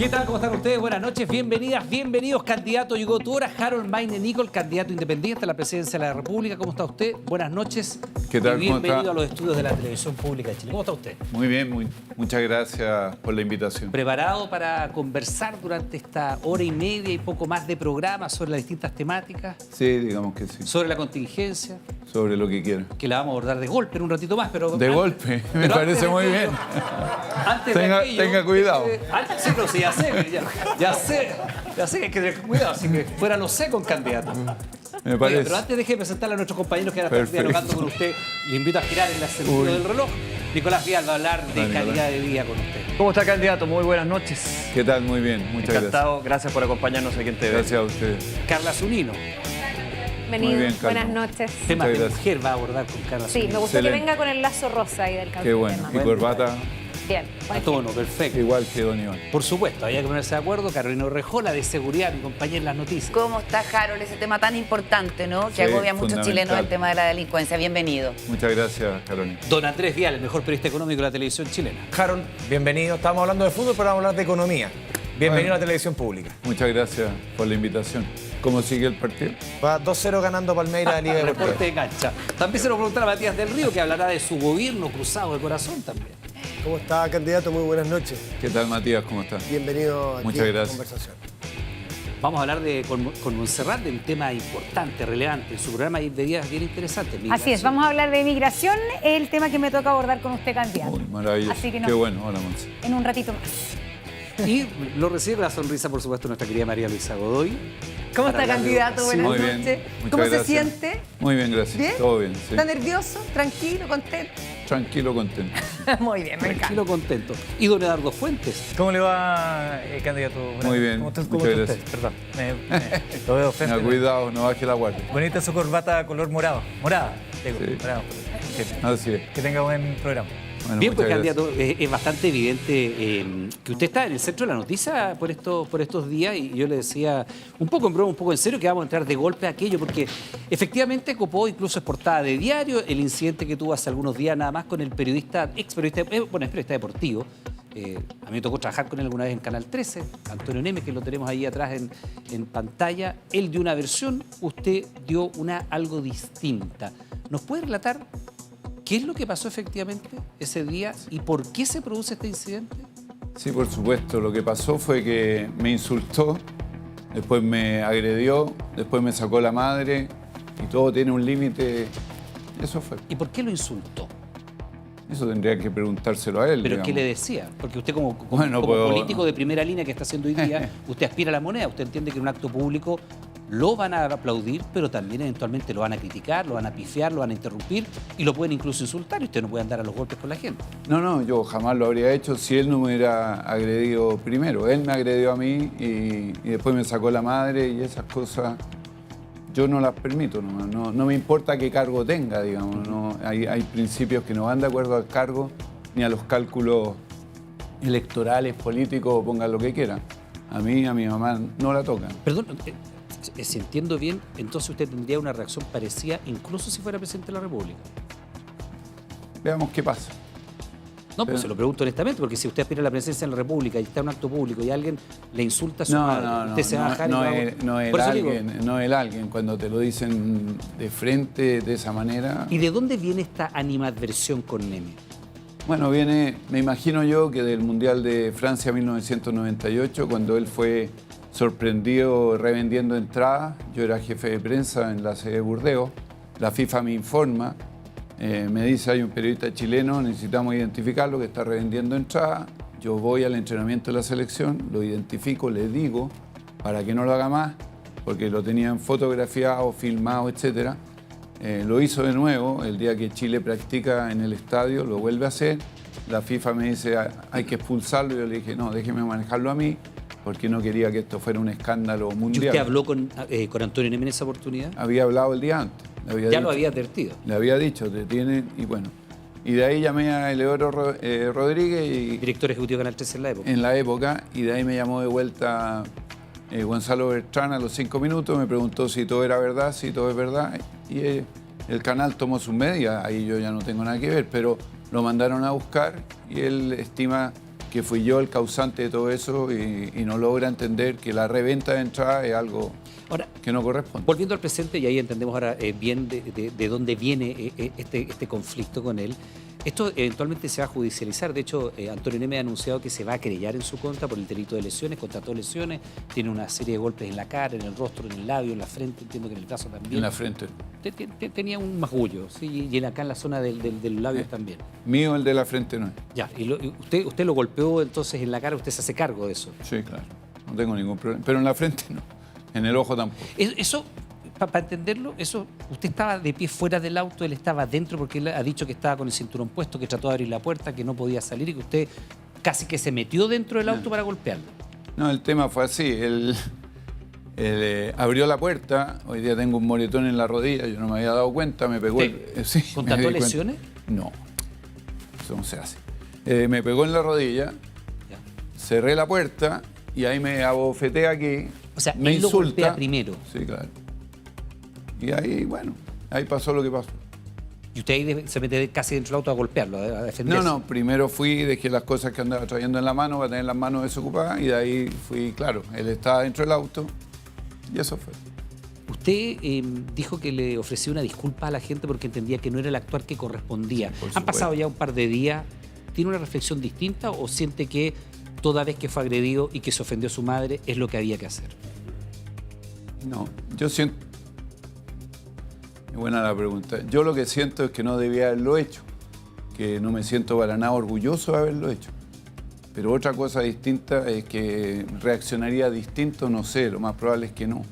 ¿Qué tal? ¿Cómo están ustedes? Buenas noches, bienvenidas, bienvenidos. Candidato, llegó tu hora, Harold Mayne Nicol, candidato independiente a la presidencia de la República. ¿Cómo está usted? Buenas noches. ¿Qué tal? Y bienvenido a los estudios de la Televisión Pública de Chile. ¿Cómo está usted? Muy bien, muchas gracias por la invitación. ¿Preparado para conversar durante esta hora y media y poco más de programa sobre las distintas temáticas? Sí, digamos que sí. Sobre la contingencia, Sobre lo que quieran. que la vamos a abordar de golpe en un ratito más, pero... De golpe, me parece muy bien. Antes de aquello, tenga cuidado. Sí, pero sí, ya sé que hay que tener cuidado, así que fuera lo sé con candidato. Me parece. Oiga, pero antes deje de presentar a nuestros compañeros que van a estar dialogando con usted. Le invito a girar en el sentido del reloj. Nicolás Vial va a hablar de calidad de vida con usted. ¿Cómo está, candidato? Muy buenas noches. ¿Qué tal? Muy bien, muchas Encantado, gracias por acompañarnos aquí en TV. gracias. Gracias a ustedes. Carla Zunino. Bienvenido, Muy bien, Carlos. buenas noches. Temas de gracias. mujer va a abordar con Carla Sí, Zunino. me gustó Excelente. que venga con el lazo rosa ahí del Qué cambio bueno. de Y corbata, Bien, A buen tono, perfecto. igual que Don Iván. Por supuesto, había que ponerse de acuerdo. Carolina Rejola, de seguridad, mi compañera en las noticias. ¿Cómo está, Harold? Ese tema tan importante, ¿no? Que Sí, agobia a muchos fundamental. chilenos, el tema de la delincuencia. Bienvenido. Muchas gracias, Carolina. Don Andrés Vial, el mejor periodista económico de la televisión chilena. Harold, bienvenido. Estamos hablando de fútbol, pero vamos a hablar de economía. Bienvenido Bueno. a la televisión pública. Muchas gracias por la invitación. ¿Cómo sigue el partido? Va 2-0 ganando Palmeiras de Liga de Reporte de cancha. También se lo preguntará a Matías del Río, que hablará de su gobierno cruzado de corazón también. ¿Cómo está, candidato? Muy buenas noches. ¿Qué tal, Matías? ¿Cómo estás? Bienvenido aquí Muchas a la gracias. conversación. Vamos a hablar con Montserrat de un tema importante, relevante. En su programa hay días bien interesantes. Así es, vamos a hablar de migración, el tema que me toca abordar con usted, candidato. Muy maravilloso. Así que Qué bueno. Hola, Monse. en un ratito más. Y lo recibe con la sonrisa, por supuesto, nuestra querida María Luisa Godoy. ¿Cómo Para está, hablar de candidato? educación. Buenas Muy bien. noches. Muchas ¿Cómo gracias. se siente? Muy bien, gracias. ¿Bien? Todo bien, sí. ¿Está nervioso? ¿Tranquilo? ¿Contento? Tranquilo, contento. Muy bien, me encanta. Tranquilo, contento. Y don Eduardo Fuentes. ¿Cómo le va, candidato? Muy bien, ¿Cómo está muchas usted? gracias. Perdón, lo veo frente. Tenga cuidado, no baje la guardia. Bonita su corbata color morado. Morada, digo. Sí. Morado. Así es. Que tenga buen programa. Bueno, Bien, pues, muchas gracias. candidato, es bastante evidente que usted está en el centro de la noticia por estos días y yo le decía un poco en broma, un poco en serio, que vamos a entrar de golpe a aquello, porque efectivamente copó, incluso es portada de diario, el incidente que tuvo hace algunos días nada más con el periodista, ex periodista deportivo. A mí me tocó trabajar con él alguna vez en Canal 13, Antonio Nemes, que lo tenemos ahí atrás en pantalla. Él dio una versión, usted dio una algo distinta. ¿Nos puede relatar qué es lo que pasó efectivamente ese día y por qué se produce este incidente? Sí, por supuesto. Lo que pasó fue que me insultó, después me agredió, después me sacó la madre y todo tiene un límite. Eso fue. ¿Y por qué lo insultó? Eso tendría que preguntárselo a él. ¿Pero digamos. qué le decía? Porque usted como Bueno, pues, político de primera línea que está haciendo hoy día, usted aspira a la moneda, usted entiende que en un acto público lo van a aplaudir, pero también eventualmente lo van a criticar, lo van a pifiar, lo van a interrumpir y lo pueden incluso insultar y usted no puede andar a los golpes con la gente. No, yo jamás lo habría hecho si él no me hubiera agredido primero. Él me agredió a mí y después me sacó la madre y esas cosas yo no las permito. No me importa qué cargo tenga, digamos. No, hay principios que no van de acuerdo al cargo ni a los cálculos electorales, políticos, pongan lo que quieran. A mí, a mi mamá no la tocan. Perdón, si entiendo bien, entonces usted tendría una reacción parecida incluso si fuera presidente de la República. Veamos qué pasa. No, pues se lo pregunto honestamente, porque si usted aspira a la presidencia de la República y está en un acto público y alguien le insulta a su madre, usted se va a bajar y va a... Por eso digo, no es alguien cuando te lo dicen de frente de esa manera. ¿y de dónde viene esta animadversión con Neme? Bueno, viene, me imagino yo, que del Mundial de Francia 1998, cuando él fue sorprendido revendiendo entradas. Yo era jefe de prensa en la sede de Burdeos. La FIFA me informa, me dice, hay un periodista chileno, necesitamos identificarlo, que está revendiendo entradas. Yo voy al entrenamiento de la selección, lo identifico, le digo, para que no lo haga más, porque lo tenían fotografiado, filmado, etc. Lo hizo de nuevo, el día que Chile practica en el estadio, lo vuelve a hacer. La FIFA me dice, hay que expulsarlo. Yo le dije, no, déjeme manejarlo a mí, porque no quería que esto fuera un escándalo ¿Y mundial. usted habló con Antonio Neme en esa oportunidad? Había hablado el día antes. Le había Ya dicho, lo había advertido. Le había dicho, te tienen, y bueno. Y de ahí llamé a Eleodoro Rodríguez y, Director ejecutivo de Canal 13 en la época. en la época, y de ahí me llamó de vuelta Gonzalo Bertrán a los 5 minutos, me preguntó si todo era verdad, si todo es verdad, y el canal tomó sus medidas, ahí yo ya no tengo nada que ver, pero lo mandaron a buscar y él estima que fui yo el causante de todo eso y no logra entender que la reventa de entrada es algo Ahora, que no corresponde. volviendo al presente, y ahí entendemos ahora bien de dónde viene este conflicto con él, esto eventualmente se va a judicializar. De hecho, Antonio Neme ha anunciado que se va a querellar en su contra por el delito de lesiones, constató lesiones, tiene una serie de golpes en la cara, en el rostro, en el labio, en la frente, entiendo que en el brazo también. En la frente. Tenía un magullo, ¿sí? Y acá en la zona del labio también. Mío, el de la frente no es. Ya, y usted lo golpeó entonces en la cara, usted se hace cargo de eso. Sí, claro. No tengo ningún problema. Pero en la frente no. En el ojo tampoco. Eso, para entenderlo, eso, usted estaba de pie fuera del auto, él estaba dentro porque él ha dicho que estaba con el cinturón puesto, que trató de abrir la puerta, que no podía salir y que usted casi que se metió dentro del auto para golpearlo. No, el tema fue así. Él abrió la puerta, hoy día tengo un moretón en la rodilla, yo no me había dado cuenta, me pegó... sí, ¿Constató me di cuenta. lesiones? No, eso no se hace. Me pegó en la rodilla, Ya. cerré la puerta y ahí me abofetea aquí, O sea, me él lo insulta. golpea primero. Sí, claro. Y ahí, bueno, ahí pasó lo que pasó. Y usted ahí se mete casi dentro del auto a golpearlo, a defenderse. No, primero fui, dejé las cosas que andaba trayendo en la mano para tener las manos desocupadas y de ahí fui, claro, él estaba dentro del auto y eso fue. Usted dijo que le ofreció una disculpa a la gente porque entendía que no era el actuar que correspondía. Por Han supuesto. pasado ya un par de días. ¿Tiene una reflexión distinta o siente que toda vez que fue agredido y que se ofendió a su madre es lo que había que hacer? No, yo siento... Buena la pregunta. Yo lo que siento es que no debía haberlo hecho, que no me siento para nada orgulloso de haberlo hecho. Pero otra cosa distinta es que reaccionaría distinto, no sé, lo más probable es que no.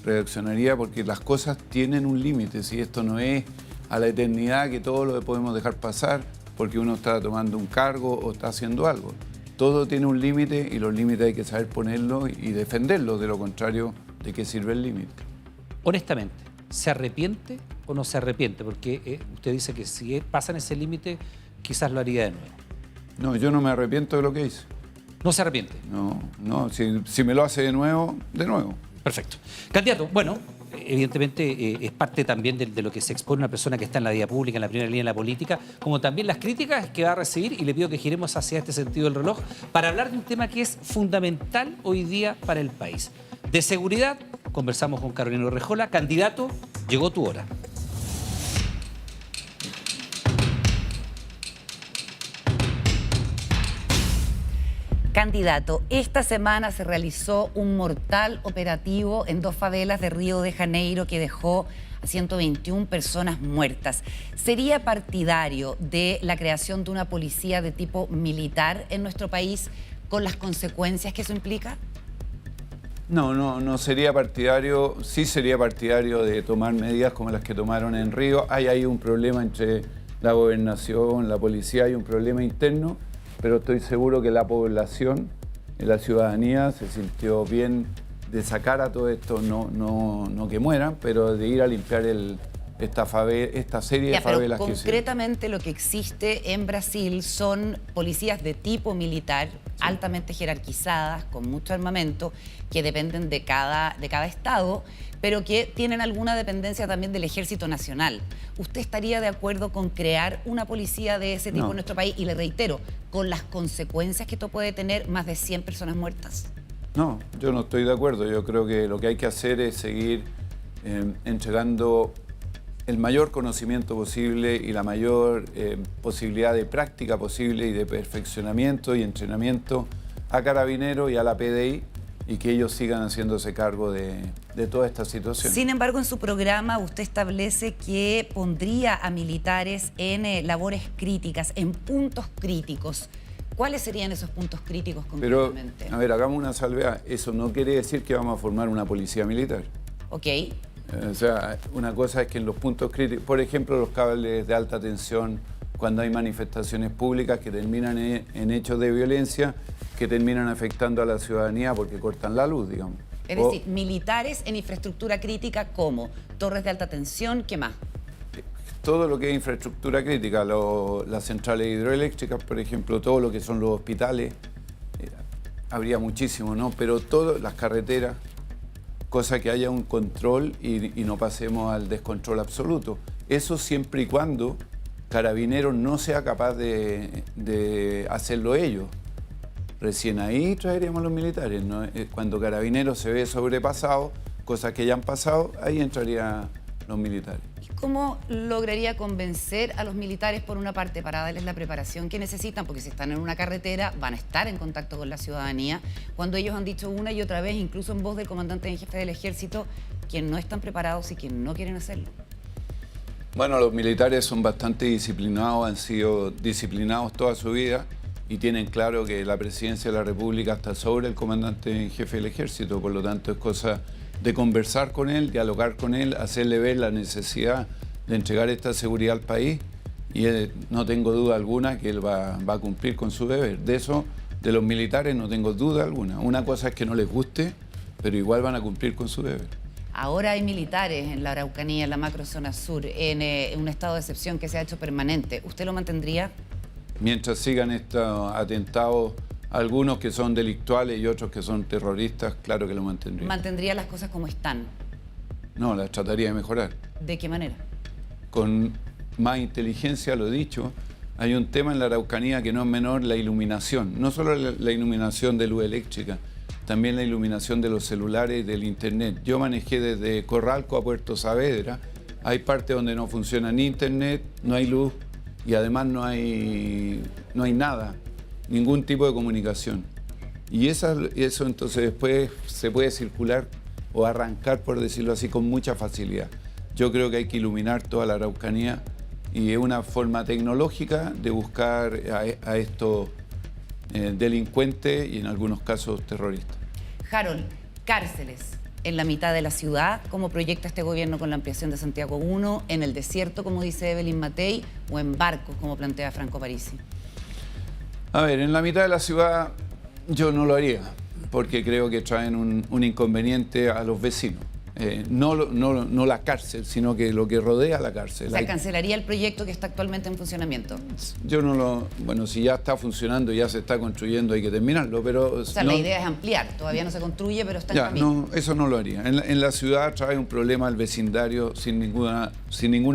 Reaccionaría porque las cosas tienen un límite, si esto no es a la eternidad que todo lo podemos dejar pasar porque uno está tomando un cargo o está haciendo algo. Todo tiene un límite y los límites hay que saber ponerlos y defenderlos, de lo contrario, ¿de qué sirve el límite? Honestamente, ¿se arrepiente o no se arrepiente? Porque usted dice que si pasa en ese límite, quizás lo haría de nuevo. No, yo no me arrepiento de lo que hice. ¿No se arrepiente? No, si me lo hace de nuevo, de nuevo. Perfecto. Candidato, bueno, evidentemente es parte también de lo que se expone una persona que está en la vida pública, en la primera línea de la política, como también las críticas que va a recibir, y le pido que giremos hacia este sentido del reloj para hablar de un tema que es fundamental hoy día para el país. De seguridad, conversamos con Carolina Urrejola. Candidato, llegó tu hora. Candidato, esta semana se realizó un mortal operativo en 2 favelas de Río de Janeiro que dejó a 121 personas muertas. ¿Sería partidario de la creación de una policía de tipo militar en nuestro país con las consecuencias que eso implica? No sería partidario, sí sería partidario de tomar medidas como las que tomaron en Río. Hay ahí un problema entre la gobernación, la policía, hay un problema interno, pero estoy seguro que la población, la ciudadanía se sintió bien de sacar a todo esto, no que mueran, pero de ir a limpiar esta serie de favelas pero que concretamente lo que existe en Brasil son policías de tipo militar, altamente jerarquizadas, con mucho armamento, que dependen de cada estado, pero que tienen alguna dependencia también del Ejército Nacional. ¿Usted estaría de acuerdo con crear una policía de ese tipo en nuestro país? Y le reitero, con las consecuencias que esto puede tener, más de 100 personas muertas. No, yo no estoy de acuerdo. Yo creo que lo que hay que hacer es seguir entregando el mayor conocimiento posible y la mayor posibilidad de práctica posible y de perfeccionamiento y entrenamiento a Carabineros y a la PDI, y que ellos sigan haciéndose cargo de toda esta situación. Sin embargo, en su programa usted establece que pondría a militares en labores críticas, en puntos críticos. ¿Cuáles serían esos puntos críticos Pero, concretamente? a ver, hagamos una salvedad. Eso no quiere decir que vamos a formar una policía militar. Ok. O sea, una cosa es que en los puntos críticos, por ejemplo, los cables de alta tensión, cuando hay manifestaciones públicas que terminan en hechos de violencia, que terminan afectando a la ciudadanía porque cortan la luz, digamos. Es decir, militares en infraestructura crítica como torres de alta tensión, ¿qué más? Todo lo que es infraestructura crítica, las centrales hidroeléctricas, por ejemplo, todo lo que son los hospitales, habría muchísimo, ¿no? Pero todas las carreteras, cosa que haya un control y no pasemos al descontrol absoluto. Eso siempre y cuando Carabineros no sea capaz de hacerlo ellos. recién ahí traeríamos a los militares, ¿no? Cuando Carabineros se ve sobrepasado, cosas que ya han pasado, ahí entrarían los militares. ¿Y cómo lograría convencer a los militares, por una parte, para darles la preparación que necesitan? Porque si están en una carretera, van a estar en contacto con la ciudadanía, cuando ellos han dicho una y otra vez, incluso en voz del comandante en jefe del ejército, que no están preparados y que no quieren hacerlo. Bueno, los militares son bastante disciplinados, han sido disciplinados toda su vida y tienen claro que la presidencia de la República está sobre el comandante en jefe del ejército, por lo tanto es cosa de conversar con él, dialogar con él, hacerle ver la necesidad de entregar esta seguridad al país y no tengo duda alguna que él va a cumplir con su deber. De eso, de los militares, no tengo duda alguna. Una cosa es que no les guste, pero igual van a cumplir con su deber. Ahora hay militares en la Araucanía, en la macrozona sur, en un estado de excepción que se ha hecho permanente. ¿Usted lo mantendría? Mientras sigan estos atentados, algunos que son delictuales y otros que son terroristas, claro que lo mantendría. ¿Mantendría las cosas como están? No, las trataría de mejorar. ¿De qué manera? Con más inteligencia, lo he dicho. Hay un tema en la Araucanía que no es menor, la iluminación. No solo la iluminación de luz eléctrica, también la iluminación de los celulares y del internet. Yo manejé desde Corralco a Puerto Saavedra. Hay partes donde no funciona ni internet, no hay luz y además no hay nada, ningún tipo de comunicación. Y eso entonces después se puede circular o arrancar, por decirlo así, con mucha facilidad. Yo creo que hay que iluminar toda la Araucanía y es una forma tecnológica de buscar a estos delincuentes y en algunos casos terroristas. Harold, cárceles en la mitad de la ciudad, ¿cómo proyecta este gobierno con la ampliación de Santiago 1? ¿En el desierto, como dice Evelyn Matei, o en barcos, como plantea Franco Parisi? A ver, en la mitad de la ciudad yo no lo haría, porque creo que traen un inconveniente a los vecinos. No la cárcel, sino que lo que rodea la cárcel. O sea, cancelaría el proyecto que está actualmente en funcionamiento. Yo no lo... Bueno, si ya está funcionando, ya se está construyendo, hay que terminararlo, pero... O sea, la idea es ampliar, todavía no se construye, pero está en camino. No, eso no lo haría. En la ciudad trae un problema al vecindario sin ninguna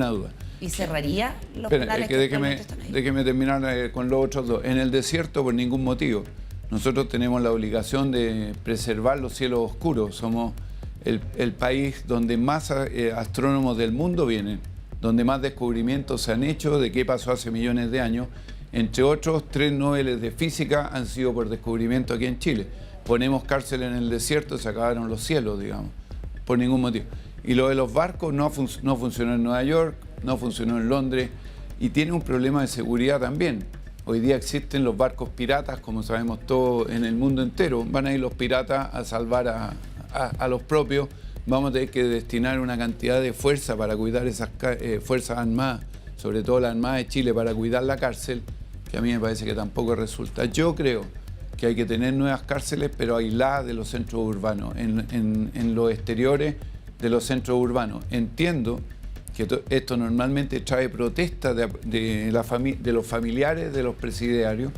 duda. ¿Y cerraría los penales que actualmente están ahí? Déjeme terminar con los otros dos. En el desierto, por ningún motivo. Nosotros tenemos la obligación de preservar los cielos oscuros. Somos el país donde más astrónomos del mundo vienen, donde más descubrimientos se han hecho de qué pasó hace millones de años. Entre otros, 3 Nobeles de física han sido por descubrimiento aquí en Chile. Ponemos cárcel en el desierto, se acabaron los cielos, digamos, por ningún motivo. Y lo de los barcos no funcionó en Nueva York, no funcionó en Londres y tiene un problema de seguridad también. Hoy día existen los barcos piratas, como sabemos todos en el mundo entero. Van a ir los piratas a salvar a los propios. Vamos a tener que destinar una cantidad de fuerza para cuidar esas fuerzas armadas, sobre todo la Armada de Chile, para cuidar la cárcel, que a mí me parece que tampoco resulta. Yo creo que hay que tener nuevas cárceles, pero aisladas de los centros urbanos, en los exteriores de los centros urbanos. Entiendo que esto normalmente trae protestas de los familiares de los presidiarios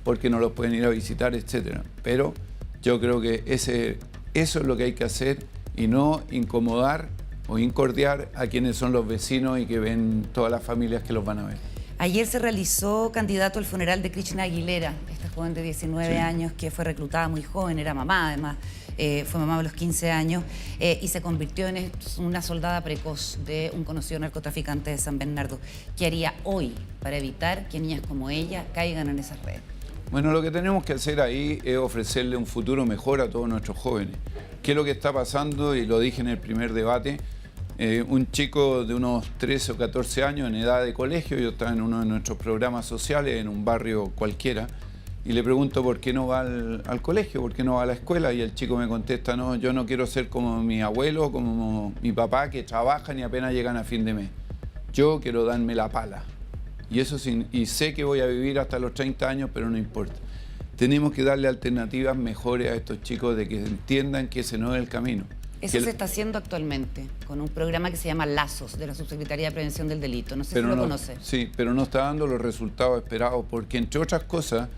porque no los pueden ir a visitar, etc. Pero yo creo que eso es lo que hay que hacer y no incomodar o incordiar a quienes son los vecinos y que ven todas las familias que los van a ver. Ayer se realizó, candidato, al funeral de Krishna Aguilera, esta joven de 19 años que fue reclutada muy joven, era mamá además, fue mamá a los 15 años y se convirtió en una soldada precoz de un conocido narcotraficante de San Bernardo. ¿Qué haría hoy para evitar que niñas como ella caigan en esas redes? Bueno, lo que tenemos que hacer ahí es ofrecerle un futuro mejor a todos nuestros jóvenes. ¿Qué es lo que está pasando? Y lo dije en el primer debate. Un chico de unos 13 o 14 años en edad de colegio, yo estaba en uno de nuestros programas sociales en un barrio cualquiera, y le pregunto por qué no va al colegio, por qué no va a la escuela, y el chico me contesta, no, yo no quiero ser como mi abuelo, como mi papá, que trabajan y apenas llegan a fin de mes. Yo quiero darme la pala. Y sé que voy a vivir hasta los 30 años, pero no importa. Tenemos que darle alternativas mejores a estos chicos de que entiendan que ese no es el camino. Eso se está haciendo actualmente con un programa que se llama Lazos, de la Subsecretaría de Prevención del Delito. No sé si lo conoce. Sí, pero no está dando los resultados esperados porque, entre otras cosas,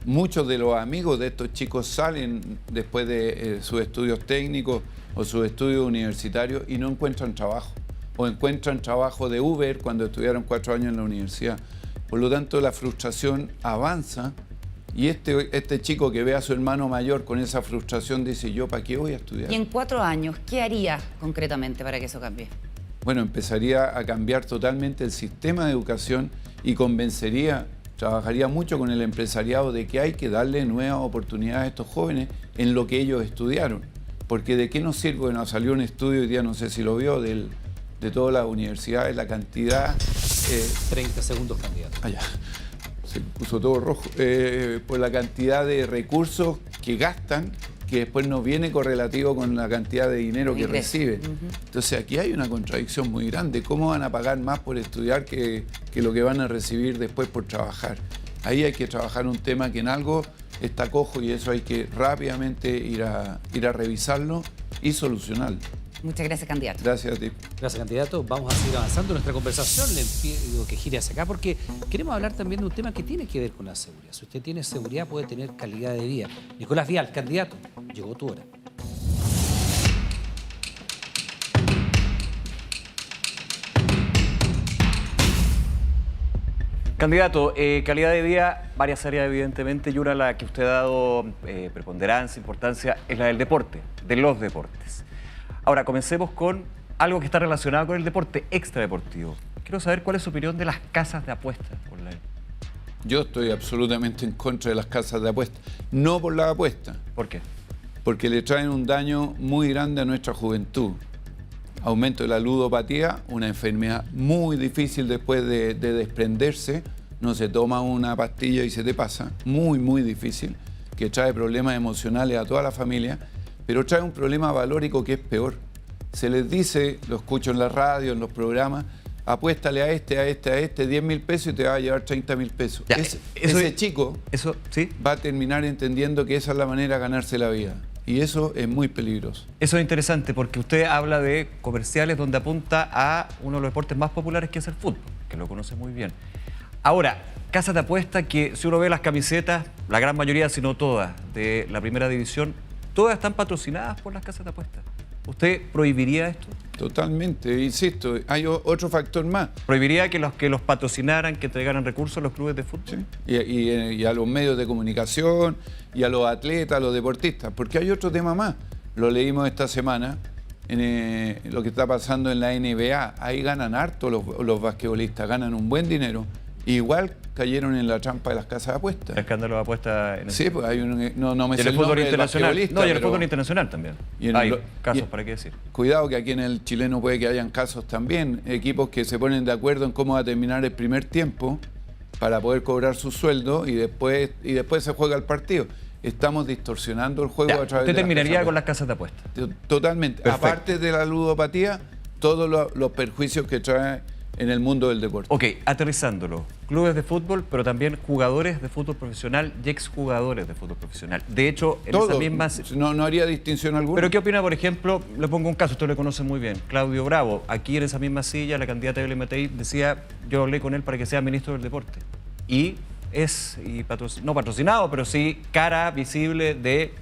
muchos de los amigos de estos chicos salen después de sus estudios técnicos o sus estudios universitarios y no encuentran trabajo. O encuentran trabajo de Uber cuando estudiaron 4 años en la universidad. Por lo tanto, la frustración avanza Y este chico que ve a su hermano mayor con esa frustración dice, ¿yo para qué voy a estudiar? Y en 4 años, ¿qué haría concretamente para que eso cambie? Bueno, empezaría a cambiar totalmente el sistema de educación y trabajaría mucho con el empresariado de que hay que darle nuevas oportunidades a estos jóvenes en lo que ellos estudiaron. Porque de qué nos sirve, bueno, salió un estudio hoy día, no sé si lo vio, de todas las universidades, la cantidad... 30 segundos, candidato. Allá. Se puso todo rojo. Por la cantidad de recursos que gastan, que después no viene correlativo con la cantidad de dinero que reciben. Entonces aquí hay una contradicción muy grande. ¿Cómo van a pagar más por estudiar que lo que van a recibir después por trabajar? Ahí hay que trabajar un tema que en algo está cojo y eso hay que rápidamente ir a revisarlo y solucionarlo. Muchas gracias, candidato. Gracias a ti. Gracias, candidato. Vamos a seguir avanzando en nuestra conversación. Le pido que gire hacia acá porque queremos hablar también de un tema que tiene que ver con la seguridad. Si usted tiene seguridad, puede tener calidad de vida. Nicolás Vial, candidato, llegó tu hora. Candidato, calidad de vida, varias áreas evidentemente, y una a la que usted ha dado preponderancia, importancia, es la del deporte, de los deportes. Ahora, comencemos con algo que está relacionado con el deporte extradeportivo. Quiero saber cuál es su opinión de las casas de apuestas online. Yo estoy absolutamente en contra de las casas de apuestas. No por las apuestas. ¿Por qué? Porque le traen un daño muy grande a nuestra juventud. Aumento de la ludopatía, una enfermedad muy difícil después de desprenderse. No se toma una pastilla y se te pasa. Muy, muy difícil. Que trae problemas emocionales a toda la familia. Pero trae un problema valórico que es peor. Se les dice, lo escucho en la radio, en los programas, apuéstale a este 10.000 pesos y te va a llevar 30.000 pesos. Ya, ese chico ¿sí? va a terminar entendiendo que esa es la manera de ganarse la vida. Y eso es muy peligroso. Eso es interesante porque usted habla de comerciales donde apunta a uno de los deportes más populares que es el fútbol, que lo conoce muy bien. Ahora, casas de apuesta que si uno ve las camisetas, la gran mayoría, si no todas, de la primera división, todas están patrocinadas por las casas de apuestas. ¿Usted prohibiría esto? Totalmente, insisto, hay otro factor más. ¿Prohibiría que los patrocinaran, que entregaran recursos a los clubes de fútbol? ¿Sí? Y a los medios de comunicación, y a los atletas, a los deportistas, porque hay otro tema más. Lo leímos esta semana, en lo que está pasando en la NBA. Ahí ganan harto los basquetbolistas, ganan un buen dinero. Igual cayeron en la trampa de las casas de apuestas. Escándalo de apuestas en el Sí, pues hay no me y en sé el el fútbol nombre del internacional. basquetbolista, No, y en el pero- fútbol internacional también. Y en Hay el- casos, y- ¿para qué decir? Cuidado que aquí en el chileno puede que hayan casos también, equipos que se ponen de acuerdo en cómo va a terminar el primer tiempo para poder cobrar su sueldo y después se juega el partido. Estamos distorsionando el juego Ya, a través usted de terminaría con las las casas de apuestas. casas de apuestas. Totalmente. Perfecto. Aparte de la ludopatía, todos los perjuicios que trae en el mundo del deporte. Ok, aterrizándolo. Clubes de fútbol, pero también jugadores de fútbol profesional y exjugadores de fútbol profesional. De hecho, en esa Todo. misma... No haría distinción alguna. ¿Pero qué opina, por ejemplo? Le pongo un caso, usted lo conoce muy bien. Claudio Bravo, aquí en esa misma silla, la candidata de LMTI decía, yo hablé con él para que sea ministro del deporte. Y es, no patrocinado, pero sí cara visible de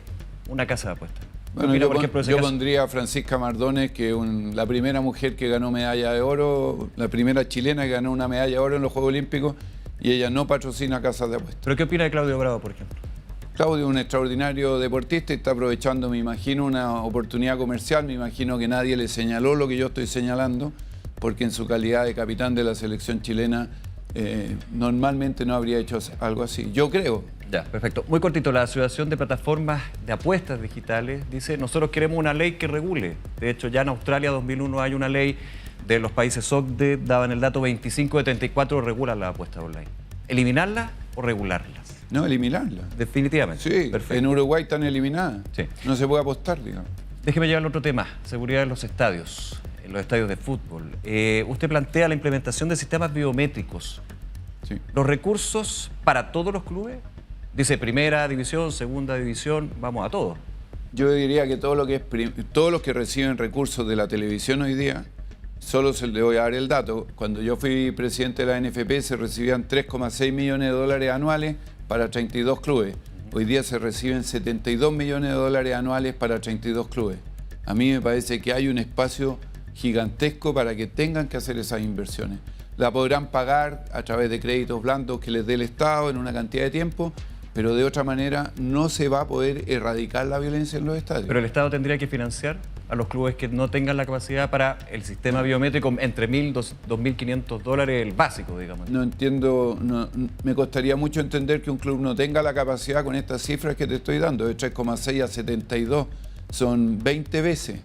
una casa de apuestas. ¿Qué Bueno, opina, yo, por ejemplo, de ese yo caso? pondría a Francisca Mardones, que la primera mujer que ganó medalla de oro, la primera chilena que ganó una medalla de oro en los Juegos Olímpicos, y ella no patrocina casas de apuestas. ¿Pero qué opina de Claudio Bravo, por ejemplo? Claudio es un extraordinario deportista y está aprovechando, me imagino, una oportunidad comercial. Me imagino que nadie le señaló lo que yo estoy señalando, porque en su calidad de capitán de la selección chilena normalmente no habría hecho algo así. Yo creo. Ya, perfecto. Muy cortito, la Asociación de Plataformas de Apuestas Digitales dice, nosotros queremos una ley que regule. De hecho, ya en Australia 2001 hay una ley de los países OCDE, daban el dato 25 de 34, regulan las apuestas online. ¿Eliminarlas o regularlas? No, eliminarla. Definitivamente. Sí, Perfecto. en Uruguay están eliminadas. Sí. No se puede apostar, digamos. Déjeme llevar al otro tema, seguridad en los estadios de fútbol. Usted plantea la implementación de sistemas biométricos. Sí. ¿Los recursos para todos los clubes? Dice primera división, segunda división, vamos a todo. Yo diría que todos los que reciben recursos de la televisión hoy día, solo le voy a dar el dato. Cuando yo fui presidente de la NFP se recibían 3,6 millones de dólares anuales para 32 clubes. Hoy día se reciben 72 millones de dólares anuales para 32 clubes. A mí me parece que hay un espacio gigantesco para que tengan que hacer esas inversiones. La podrán pagar a través de créditos blandos que les dé el Estado en una cantidad de tiempo, pero de otra manera no se va a poder erradicar la violencia en los estadios. Pero el Estado tendría que financiar a los clubes que no tengan la capacidad para el sistema biométrico entre $1.000 y $2.500 el básico, digamos. No entiendo, me costaría mucho entender que un club no tenga la capacidad con estas cifras que te estoy dando, de 3,6 a 72, son 20 veces.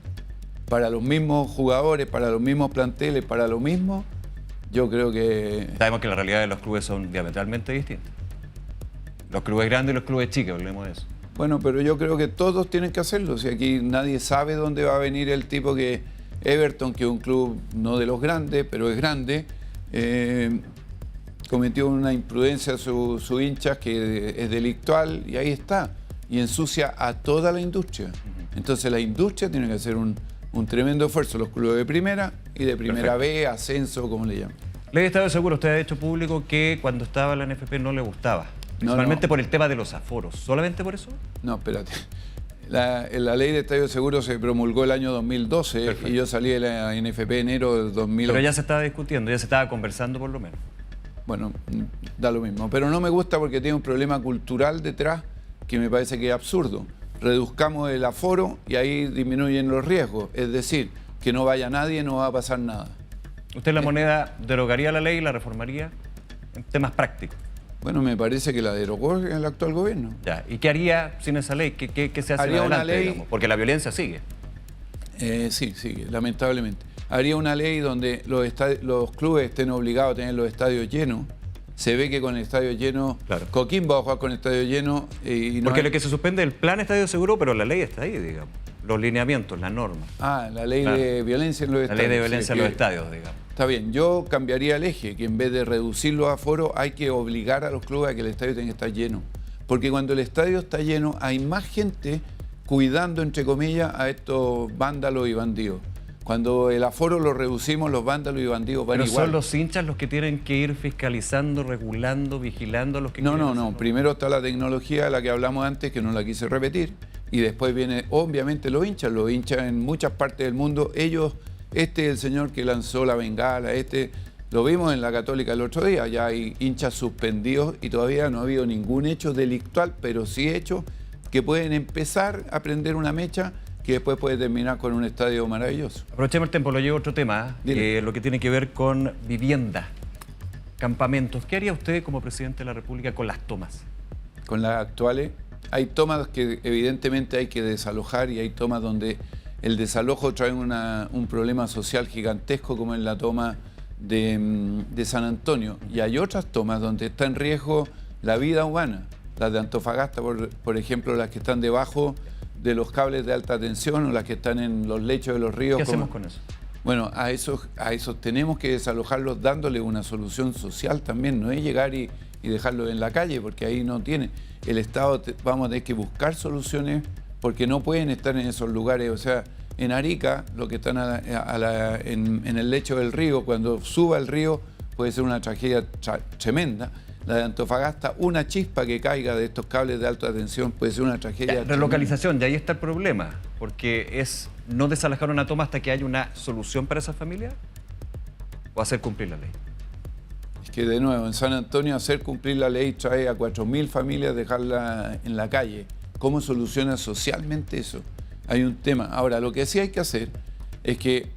Para los mismos jugadores, para los mismos planteles, para lo mismo, yo creo que... Sabemos que la realidad de los clubes son diametralmente distintas. Los clubes grandes y los clubes chicos, hablemos de eso. Bueno, pero yo creo que todos tienen que hacerlo. Si aquí nadie sabe dónde va a venir el tipo que Everton, que es un club no de los grandes, pero es grande, cometió una imprudencia a sus hinchas que es delictual y ahí está. Y ensucia a toda la industria. Entonces la industria tiene que hacer un tremendo esfuerzo. Los clubes de primera y de primera B, ascenso, como le llaman. Ley de Estado de Seguro, usted ha hecho público que cuando estaba la NFP no le gustaba. Principalmente por el tema de los aforos. ¿Solamente por eso? No, espérate. La ley de Estadio Seguro se promulgó el año 2012. Perfecto. Y yo salí de la NFP enero del 2008. Pero ya se estaba discutiendo, ya se estaba conversando por lo menos. Bueno, da lo mismo. Pero no me gusta porque tiene un problema cultural detrás que me parece que es absurdo. Reduzcamos el aforo y ahí disminuyen los riesgos. Es decir, que no vaya nadie, no va a pasar nada. ¿Usted la moneda derogaría la ley y la reformaría en temas prácticos? Bueno, me parece que la derogó el actual gobierno. Ya. ¿Y qué haría sin esa ley? ¿Qué se hace haría adelante, una ley, digamos? Porque la violencia sigue. Sí, sigue, lamentablemente. Haría una ley donde los clubes estén obligados a tener los estadios llenos. Se ve que con el estadio lleno, claro. Coquimbo va a jugar con el estadio lleno. Y no porque lo que se suspende es el plan Estadio Seguro, pero la ley está ahí, digamos. Los lineamientos, las normas. Ah, la ley de violencia en los estadios. La ley de violencia en los estadios, digamos. Está bien, yo cambiaría el eje, que en vez de reducir los aforos hay que obligar a los clubes a que el estadio tenga que estar lleno. Porque cuando el estadio está lleno hay más gente cuidando, entre comillas, a estos vándalos y bandidos. Cuando el aforo lo reducimos, los vándalos y bandidos van igual. Pero son los hinchas los que tienen que ir fiscalizando, regulando, vigilando a los que No. Primero está la tecnología de la que hablamos antes, que no la quise repetir. Y después viene, obviamente, los hinchas. Los hinchas en muchas partes del mundo, ellos... Este es el señor que lanzó la bengala, lo vimos en la Católica el otro día, ya hay hinchas suspendidos y todavía no ha habido ningún hecho delictual, pero sí hechos que pueden empezar a prender una mecha que después puede terminar con un estadio maravilloso. Aprovechemos el tiempo, lo llevo a otro tema, lo que tiene que ver con vivienda, campamentos. ¿Qué haría usted como presidente de la República con las tomas? Con las actuales, hay tomas que evidentemente hay que desalojar y hay tomas donde... El desalojo trae un problema social gigantesco como en la toma de San Antonio. Y hay otras tomas donde está en riesgo la vida humana. Las de Antofagasta, por ejemplo, las que están debajo de los cables de alta tensión o las que están en los lechos de los ríos. ¿Qué hacemos con eso? Bueno, a esos tenemos que desalojarlos dándole una solución social también. No es llegar y dejarlos en la calle, porque ahí no tiene. El Estado vamos a tener que buscar soluciones porque no pueden estar en esos lugares. O sea, en Arica, lo que están en el lecho del río, cuando suba el río, puede ser una tragedia tremenda. La de Antofagasta, una chispa que caiga de estos cables de alta tensión puede ser una tragedia. Relocalización, y ahí está el problema, porque es no desalojar una toma hasta que haya una solución para esa familia o hacer cumplir la ley. Es que de nuevo, en San Antonio hacer cumplir la ley trae a 4.000 familias dejarla en la calle. ¿Cómo soluciona socialmente eso? Hay un tema. Ahora, lo que sí hay que hacer es que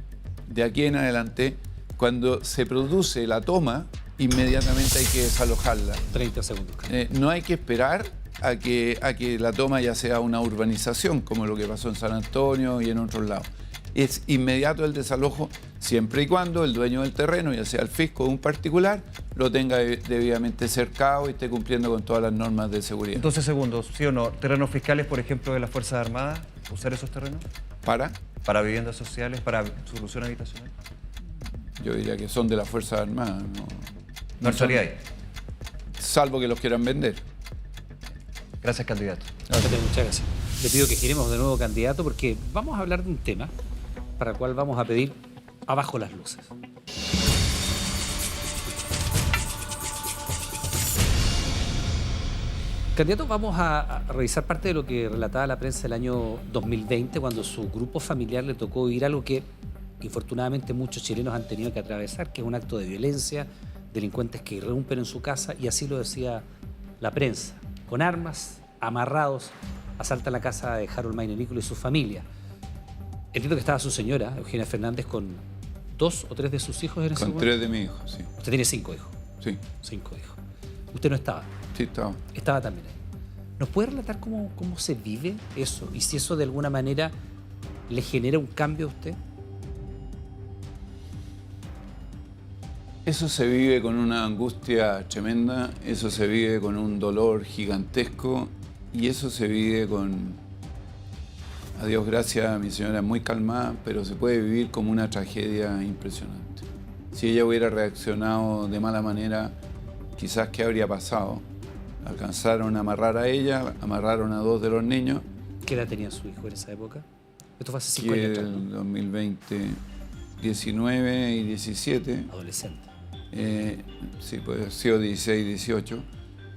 de aquí en adelante, cuando se produce la toma, inmediatamente hay que desalojarla. 30 segundos. No hay que esperar a que la toma ya sea una urbanización, como lo que pasó en San Antonio y en otros lados. Es inmediato el desalojo, siempre y cuando el dueño del terreno, ya sea el fisco o un particular, lo tenga debidamente cercado y esté cumpliendo con todas las normas de seguridad. 12 segundos, ¿sí o no? ¿Terrenos fiscales, por ejemplo, de las Fuerzas Armadas? ¿Usar esos terrenos? ¿Para viviendas sociales, para solución habitacional? Yo diría que son de las Fuerzas Armadas. ¿No estaría ahí? Salvo que los quieran vender. Gracias, candidato. Muchas gracias. Le pido que giremos de nuevo, candidato, porque vamos a hablar de un tema para el cual vamos a pedir abajo las luces. Candidato, vamos a revisar parte de lo que relataba la prensa el año 2020, cuando su grupo familiar le tocó vivir algo que infortunadamente muchos chilenos han tenido que atravesar, que es un acto de violencia, delincuentes que irrumpen en su casa, y así lo decía la prensa. con armas, amarrados, asaltan la casa de Harold Mayne-Nicola y su familia. Entiendo que estaba su señora, Eugenia Fernández, con 2 o 3 de sus hijos en ese Con momento. 3 de mis hijos, sí. Usted tiene 5 hijos. Sí, 5 hijos. Usted no estaba. sí estaba. Estaba también ahí. ¿Nos puede relatar cómo se vive eso? Y si eso de alguna manera le genera un cambio a usted. Eso se vive con una angustia tremenda, eso se vive con un dolor gigantesco y eso se vive con, a Dios gracias, mi señora es muy calmada, pero se puede vivir como una tragedia impresionante. Si ella hubiera reaccionado de mala manera, quizás ¿qué habría pasado? Alcanzaron a amarrar a ella, amarraron a 2 de los niños. ¿Qué edad tenía su hijo en esa época? Esto fue hace 5 Que años atrás, el ¿no? 2020, 19 y 17. Adolescente. Sí, pues ha sido 16, 18.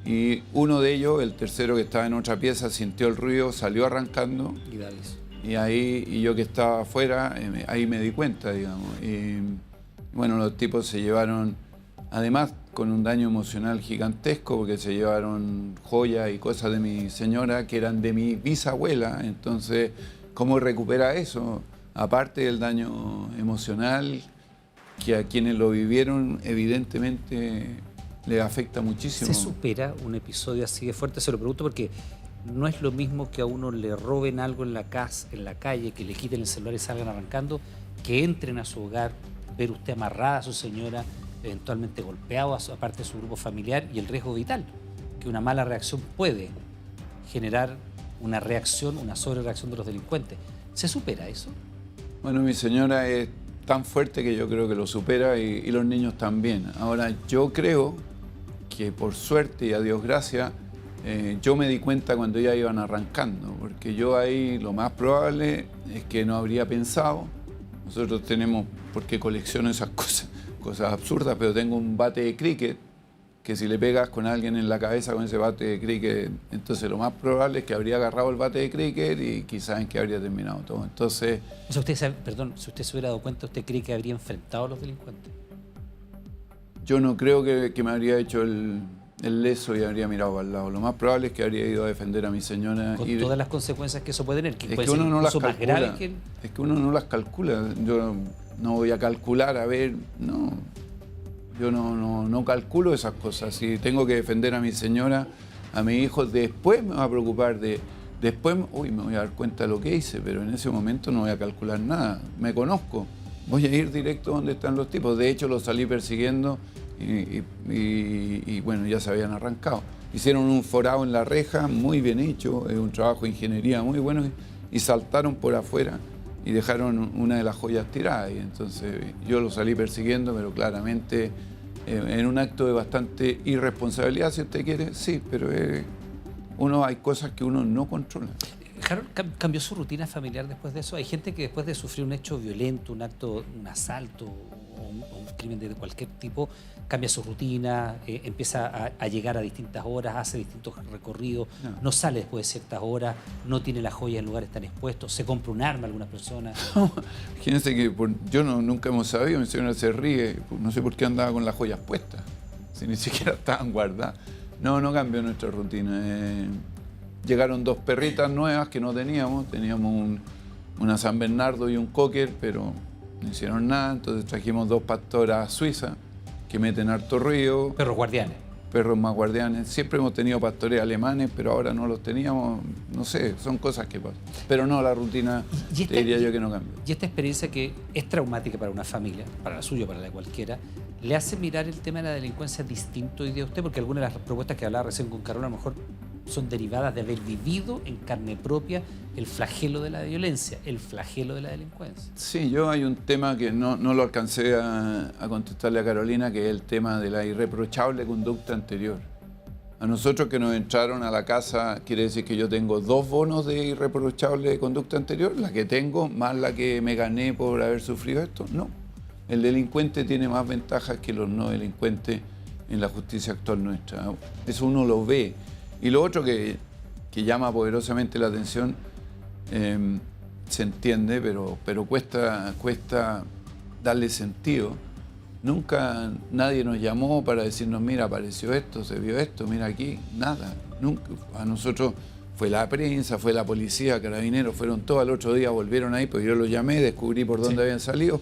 Y uno de ellos, el tercero que estaba en otra pieza, sintió el ruido, salió arrancando. Y Davis. Y yo que estaba afuera, ahí me di cuenta, digamos. Y bueno, los tipos se llevaron, además con un daño emocional gigantesco, porque se llevaron joyas y cosas de mi señora que eran de mi bisabuela. Entonces, ¿cómo recupera eso? Aparte del daño emocional, que a quienes lo vivieron evidentemente les afecta muchísimo. ¿Se supera un episodio así de fuerte? Se lo pregunto porque no es lo mismo que a uno le roben algo en la casa, en la calle, que le quiten el celular y salgan arrancando, que entren a su hogar, ver usted amarrada a su señora, eventualmente golpeado aparte de su grupo familiar, y el riesgo vital, que una mala reacción puede generar una reacción, una sobrereacción de los delincuentes. ¿Se supera eso? Bueno, mi señora es tan fuerte que yo creo que lo supera y los niños también. Ahora, yo creo que por suerte y a Dios gracias, yo me di cuenta cuando ya iban arrancando, porque yo ahí lo más probable es que no habría pensado. Nosotros tenemos, porque colecciono esas cosas absurdas, pero tengo un bate de cricket que si le pegas con alguien en la cabeza con ese bate de cricket, entonces lo más probable es que habría agarrado el bate de cricket y quizás en que habría terminado todo. Entonces, O sea, usted sabe, perdón, si usted se hubiera dado cuenta, ¿usted cree que habría enfrentado a los delincuentes? yo no creo que me habría hecho el leso y habría mirado para el lado. Lo más probable es que habría ido a defender a mi señora. Con y todas las consecuencias que eso puede tener, que es puede que ser uno no las incluso más grave calcula. que el... Es que uno no las calcula. Yo no voy a calcular, a ver, no. Yo no calculo esas cosas. Si tengo que defender a mi señora, a mi hijo, después me va a preocupar de... Después, uy, me voy a dar cuenta de lo que hice, pero en ese momento no voy a calcular nada. Me conozco. Voy a ir directo donde están los tipos. De hecho, los salí persiguiendo y bueno, ya se habían arrancado. Hicieron un forado en la reja, muy bien hecho, es un trabajo de ingeniería muy bueno, y saltaron por afuera y dejaron una de las joyas tiradas. Y entonces yo los salí persiguiendo, pero claramente en un acto de bastante irresponsabilidad, si usted quiere, sí, pero hay cosas que uno no controla. Harold, ¿cambió su rutina familiar después de eso? Hay gente que después de sufrir un hecho violento, un asalto o un crimen de cualquier tipo, cambia su rutina, empieza a llegar a distintas horas, hace distintos recorridos, no sale después de ciertas horas, no tiene las joyas en lugares tan expuestos, se compra un arma a algunas personas. Fíjense que nunca hemos sabido, mi señora se ríe, no sé por qué andaba con las joyas puestas, si ni siquiera estaban guardadas. No cambió nuestra rutina. Llegaron 2 perritas nuevas que no teníamos una San Bernardo y un Cocker, pero no hicieron nada, entonces trajimos 2 pastoras suizas que meten harto ruido. Perros guardianes. Perros más guardianes. Siempre hemos tenido pastores alemanes, pero ahora no los teníamos, no sé, son cosas que pasan. Pero no, la rutina, te diría yo que no cambia. Y esta experiencia que es traumática para una familia, para la suya, para la de cualquiera, ¿le hace mirar el tema de la delincuencia distinto hoy de usted? Porque algunas de las propuestas que hablaba recién con Carola a lo mejor son derivadas de haber vivido en carne propia el flagelo de la violencia, el flagelo de la delincuencia. Sí, hay un tema que no lo alcancé a contestarle a Carolina, que es el tema de la irreprochable conducta anterior. A nosotros que nos entraron a la casa, quiere decir que yo tengo 2 bonos de irreprochable conducta anterior, la que tengo más la que me gané por haber sufrido esto. No, el delincuente tiene más ventajas que los no delincuentes en la justicia actual nuestra. Eso uno lo ve. Y lo otro que llama poderosamente la atención, se entiende, pero cuesta darle sentido. Nunca nadie nos llamó para decirnos, mira, apareció esto, se vio esto, mira aquí, nada. Nunca. A nosotros fue la prensa, fue la policía, carabineros, fueron todos. Al otro día volvieron ahí, pues yo los llamé, descubrí por dónde habían salido,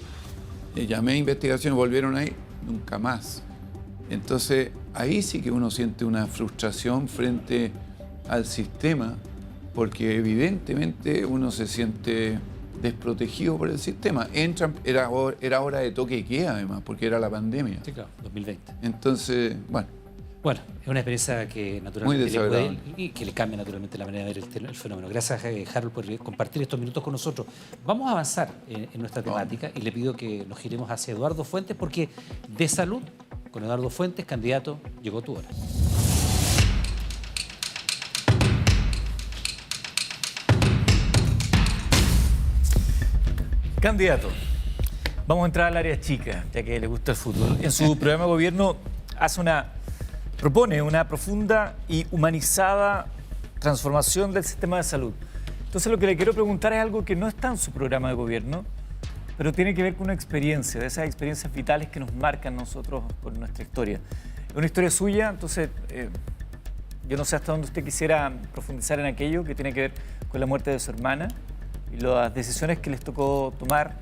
llamé a investigación, volvieron ahí, nunca más. Entonces, ahí sí que uno siente una frustración frente al sistema, porque evidentemente uno se siente desprotegido por el sistema. Era hora de toque de queda, además, porque era la pandemia. Sí, claro, 2020. Entonces, bueno. Bueno, es una experiencia que Muy naturalmente le desagradable. puede y que le cambia naturalmente la manera de ver el fenómeno. Gracias, Harold, por compartir estos minutos con nosotros. Vamos a avanzar en nuestra temática y le pido que nos giremos hacia Eduardo Fuentes, porque de salud, con Eduardo Fuentes, candidato, llegó tu hora. Candidato, vamos a entrar al área chica, ya que le gusta el fútbol. En su programa de gobierno propone una profunda y humanizada transformación del sistema de salud. Entonces lo que le quiero preguntar es algo que no está en su programa de gobierno, pero tiene que ver con una experiencia, de esas experiencias vitales que nos marcan nosotros por nuestra historia. Es una historia suya, entonces yo no sé hasta dónde usted quisiera profundizar en aquello que tiene que ver con la muerte de su hermana y las decisiones que les tocó tomar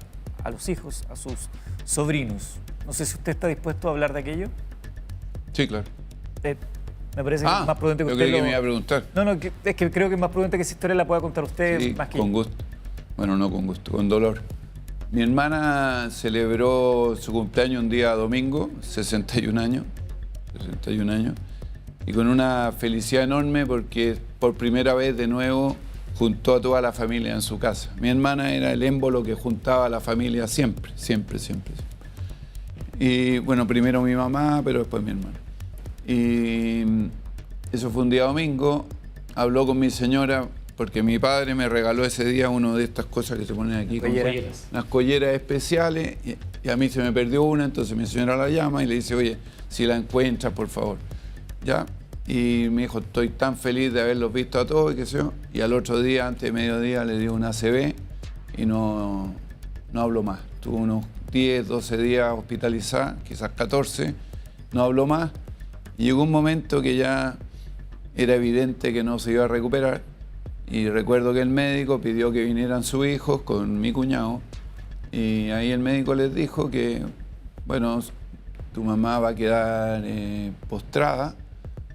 a los hijos, a sus sobrinos. No sé si usted está dispuesto a hablar de aquello. Sí, claro. Me parece que es más prudente que yo usted creí que me iba a preguntar. No, es que creo que es más prudente que esa historia la pueda contar usted Sí, más que con yo. gusto. Bueno, no con gusto, con dolor. Mi hermana celebró su cumpleaños un día domingo, 61 años, y con una felicidad enorme porque por primera vez de nuevo juntó a toda la familia en su casa. Mi hermana era el émbolo que juntaba a la familia siempre. Y bueno, primero mi mamá, pero después mi hermana. Y eso fue un día domingo, habló con mi señora, porque mi padre me regaló ese día una de estas cosas que se ponen aquí, Colleras. unas colleras especiales, y a mí se me perdió una, entonces mi señora la llama y le dice, oye, si la encuentras, por favor. ¿Ya? Y me dijo, estoy tan feliz de haberlos visto a todos, y qué sé yo. Y al otro día, antes de mediodía, le dio una ACV y no habló más. Tuvo unos 10, 12 días hospitalizada, quizás 14, no habló más. Y llegó un momento que ya era evidente que no se iba a recuperar. Y recuerdo que el médico pidió que vinieran sus hijos con mi cuñado. Y ahí el médico les dijo que, bueno, tu mamá va a quedar postrada,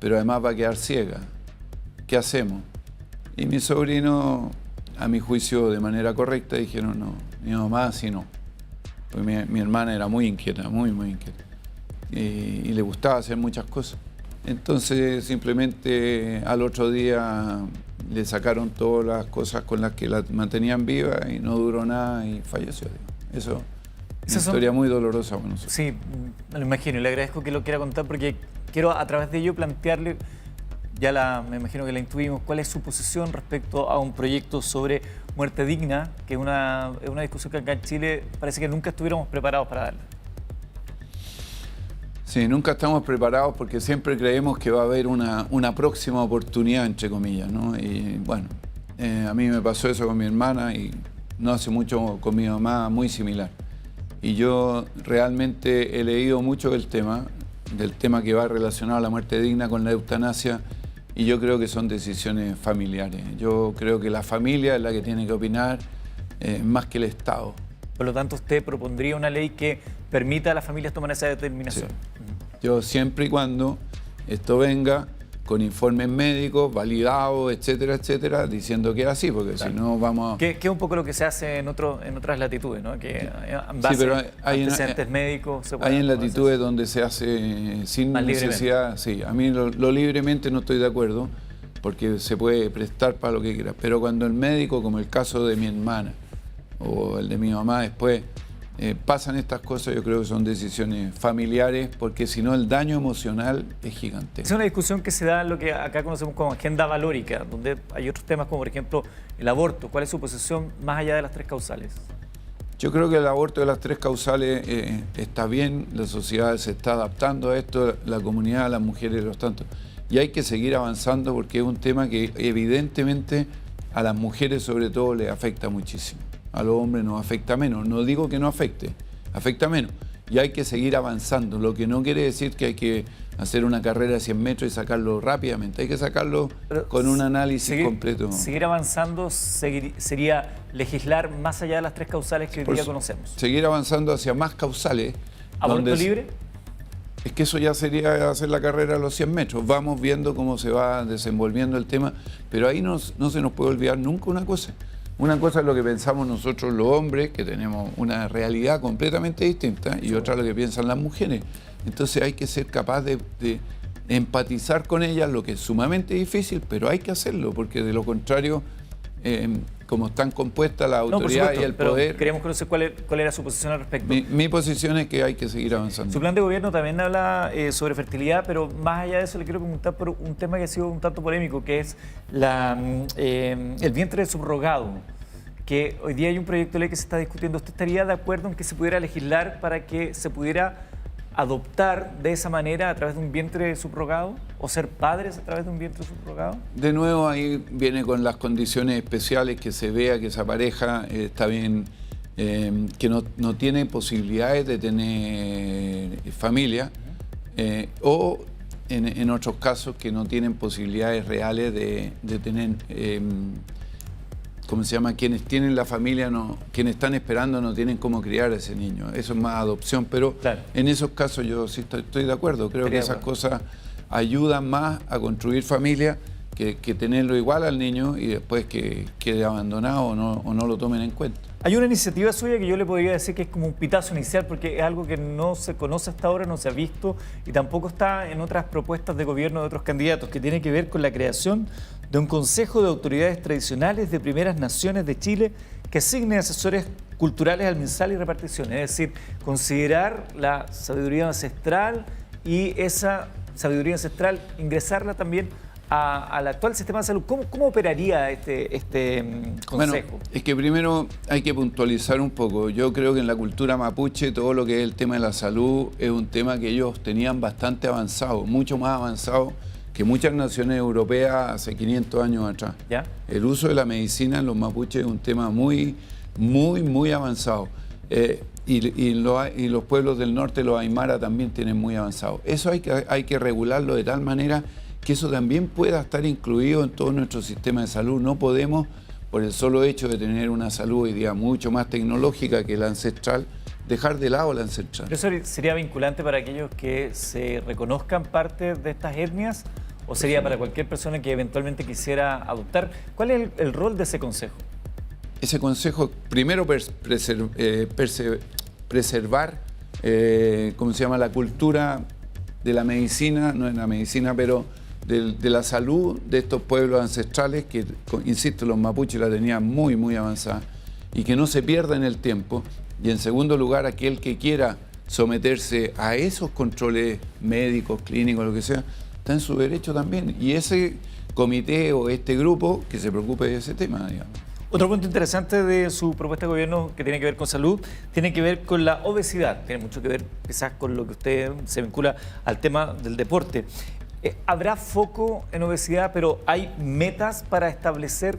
pero además va a quedar ciega. ¿Qué hacemos? Y mi sobrino, a mi juicio de manera correcta, dijeron, no, mi mamá así no. Porque mi hermana era muy inquieta, muy inquieta. Y le gustaba hacer muchas cosas. Entonces simplemente al otro día le sacaron todas las cosas con las que la mantenían viva y no duró nada y falleció. Eso es una historia muy dolorosa para nosotros. Sí, me lo imagino y le agradezco que lo quiera contar porque quiero a través de ello plantearle, me imagino que la intuimos, cuál es su posición respecto a un proyecto sobre muerte digna, que es una discusión que acá en Chile parece que nunca estuviéramos preparados para darla. Sí, nunca estamos preparados porque siempre creemos que va a haber una próxima oportunidad, entre comillas, ¿no? Y bueno, a mí me pasó eso con mi hermana y no hace mucho con mi mamá, muy similar. Y yo realmente he leído mucho del tema que va relacionado a la muerte digna con la eutanasia, y yo creo que son decisiones familiares. Yo creo que la familia es la que tiene que opinar más que el Estado. Por lo tanto, usted propondría una ley que permita a las familias tomar esa determinación. Sí. Yo siempre y cuando esto venga con informes médicos, validados, etcétera, etcétera, diciendo que es así, porque si no vamos a... Que es un poco lo que se hace en otras latitudes, ¿no? Que en base pero a antecedentes médicos... Hay en latitudes donde se hace sin más necesidad... Sí, a mí lo libremente no estoy de acuerdo, porque se puede prestar para lo que quiera. Pero cuando el médico, como el caso de mi hermana, o el de mi mamá después, pasan estas cosas, yo creo que son decisiones familiares, porque si no el daño emocional es gigante. Es una discusión que se da en lo que acá conocemos como agenda valórica, donde hay otros temas como por ejemplo el aborto. ¿Cuál es su posición más allá de las tres causales? Yo creo que el aborto de las tres causales está bien, la sociedad se está adaptando a esto, la comunidad, las mujeres, los tantos. Y hay que seguir avanzando porque es un tema que evidentemente a las mujeres sobre todo les afecta muchísimo. A los hombres nos afecta menos. No digo que no afecte, afecta menos. y hay que seguir avanzando, lo que no quiere decir que hay que hacer una carrera de 100 metros y sacarlo rápidamente, hay que sacarlo con un análisis completo. Seguir avanzando sería legislar más allá de las 3 causales que hoy día conocemos. Seguir avanzando hacia más causales. ¿Aborto libre? Es que eso ya sería hacer la carrera a los 100 metros. Vamos viendo cómo se va desenvolviendo el tema, pero ahí no se nos puede olvidar nunca una cosa. Una cosa es lo que pensamos nosotros los hombres, que tenemos una realidad completamente distinta, y otra lo que piensan las mujeres. Entonces hay que ser capaz de empatizar con ellas, lo que es sumamente difícil, pero hay que hacerlo, porque de lo contrario, como están compuestas la autoridad y el poder... Queríamos conocer cuál era su posición al respecto. Mi posición es que hay que seguir avanzando. Su plan de gobierno también habla sobre fertilidad, pero más allá de eso le quiero preguntar por un tema que ha sido un tanto polémico, que es el vientre subrogado, que hoy día hay un proyecto de ley que se está discutiendo. ¿Usted estaría de acuerdo en que se pudiera legislar para que se pudiera adoptar de esa manera a través de un vientre subrogado o ser padres a través de un vientre subrogado? De nuevo ahí viene con las condiciones especiales, que se vea que esa pareja está bien, que no tiene posibilidades de tener familia, o en otros casos que no tienen posibilidades reales de tener, ¿cómo se llama? Quienes tienen la familia, quienes están esperando no tienen cómo criar a ese niño. Eso es más adopción, pero claro, en esos casos yo sí estoy de acuerdo. Creo que esas cosas ayudan más a construir familia que tenerlo igual al niño y después que quede abandonado o no lo tomen en cuenta. Hay una iniciativa suya que yo le podría decir que es como un pitazo inicial, porque es algo que no se conoce hasta ahora, no se ha visto y tampoco está en otras propuestas de gobierno de otros candidatos, que tiene que ver con la creación de un Consejo de Autoridades Tradicionales de Primeras Naciones de Chile que asigne asesores culturales al MinSal y repartición. Es decir, considerar la sabiduría ancestral y esa sabiduría ancestral ingresarla también al actual sistema de salud. ¿Cómo operaría este consejo? Bueno, es que primero hay que puntualizar un poco. Yo creo que en la cultura mapuche todo lo que es el tema de la salud es un tema que ellos tenían bastante avanzado, mucho más avanzado que muchas naciones europeas hace 500 años atrás. ¿Ya? El uso de la medicina en los mapuches es un tema muy avanzado. Y los pueblos del norte, los aymara, también tienen muy avanzado. Eso hay que regularlo de tal manera que eso también pueda estar incluido en todo nuestro sistema de salud. No podemos, por el solo hecho de tener una salud hoy día mucho más tecnológica que la ancestral, dejar de lado la ancestral. ¿Pero eso sería vinculante para aquellos que se reconozcan parte de estas etnias o sería para cualquier persona que eventualmente quisiera adoptar? ¿Cuál es el rol de ese consejo? Ese consejo, primero preservar, ¿cómo se llama?, la cultura de la medicina, no es la medicina, pero de la salud de estos pueblos ancestrales que, insisto, los mapuches la tenían muy avanzada y que no se pierda en el tiempo. Y en segundo lugar, aquel que quiera someterse a esos controles médicos, clínicos, lo que sea, está en su derecho también. Y ese comité o este grupo que se preocupe de ese tema, digamos. Otro punto interesante de su propuesta de gobierno que tiene que ver con salud, tiene que ver con la obesidad. Tiene mucho que ver quizás con lo que usted se vincula al tema del deporte. ¿Habrá foco en obesidad, pero hay metas para establecer,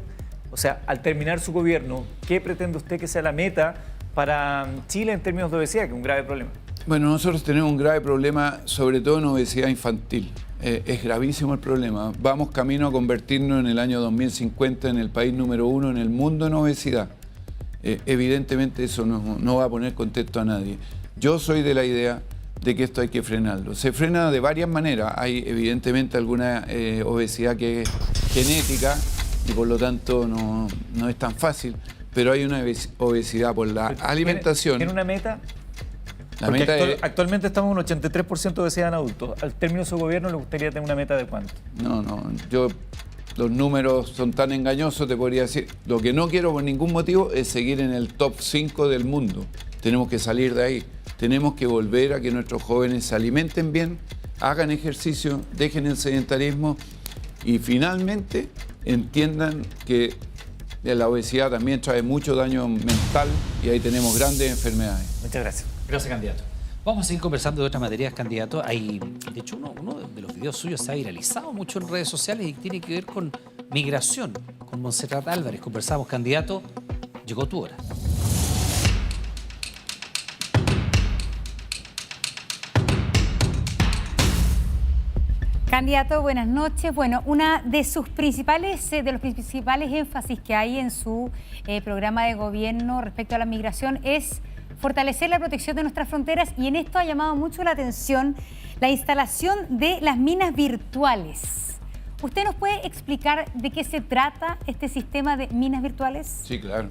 o sea, al terminar su gobierno, qué pretende usted que sea la meta para Chile en términos de obesidad, que es un grave problema? Bueno, nosotros tenemos un grave problema, sobre todo en obesidad infantil. Es gravísimo el problema. Vamos camino a convertirnos en el año 2050 en el país número 1 en el mundo en obesidad. Evidentemente eso no va a poner contento a nadie. Yo soy de la idea de que esto hay que frenarlo. Se frena de varias maneras. Hay evidentemente alguna obesidad que es genética y por lo tanto no es tan fácil, pero hay una obesidad por la alimentación. ¿Tiene una meta? Actualmente estamos en un 83% de obesidad en adultos. Al término de su gobierno, ¿le gustaría tener una meta de cuánto? Los números son tan engañosos, te podría decir. Lo que no quiero por ningún motivo es seguir en el top 5 del mundo. Tenemos que salir de ahí. Tenemos que volver a que nuestros jóvenes se alimenten bien, hagan ejercicio, dejen el sedentarismo y finalmente entiendan que la obesidad también trae mucho daño mental y ahí tenemos grandes enfermedades. Muchas gracias. Gracias, candidato. Vamos a seguir conversando de otras materias, candidato. De hecho, uno de los videos suyos se ha viralizado mucho en redes sociales y tiene que ver con migración, con Montserrat Álvarez. Conversamos, candidato. Llegó tu hora. Candidato, buenas noches. Bueno, una de sus principales, de los principales énfasis que hay en su programa de gobierno respecto a la migración es fortalecer la protección de nuestras fronteras, y en esto ha llamado mucho la atención la instalación de las minas virtuales. ¿Usted nos puede explicar de qué se trata este sistema de minas virtuales? Sí, claro.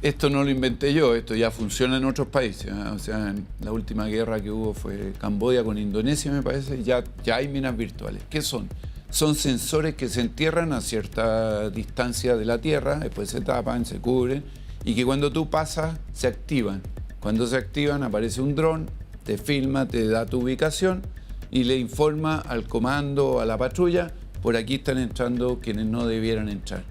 Esto no lo inventé yo, esto ya funciona en otros países, ¿eh? O sea, en la última guerra que hubo fue Camboya con Indonesia, me parece, ya hay minas virtuales. ¿Qué son? Son sensores que se entierran a cierta distancia de la Tierra, después se tapan, se cubren, y que cuando tú pasas se activan. Cuando se activan aparece un dron, te filma, te da tu ubicación y le informa al comando, a la patrulla, por aquí están entrando quienes no debieran entrar.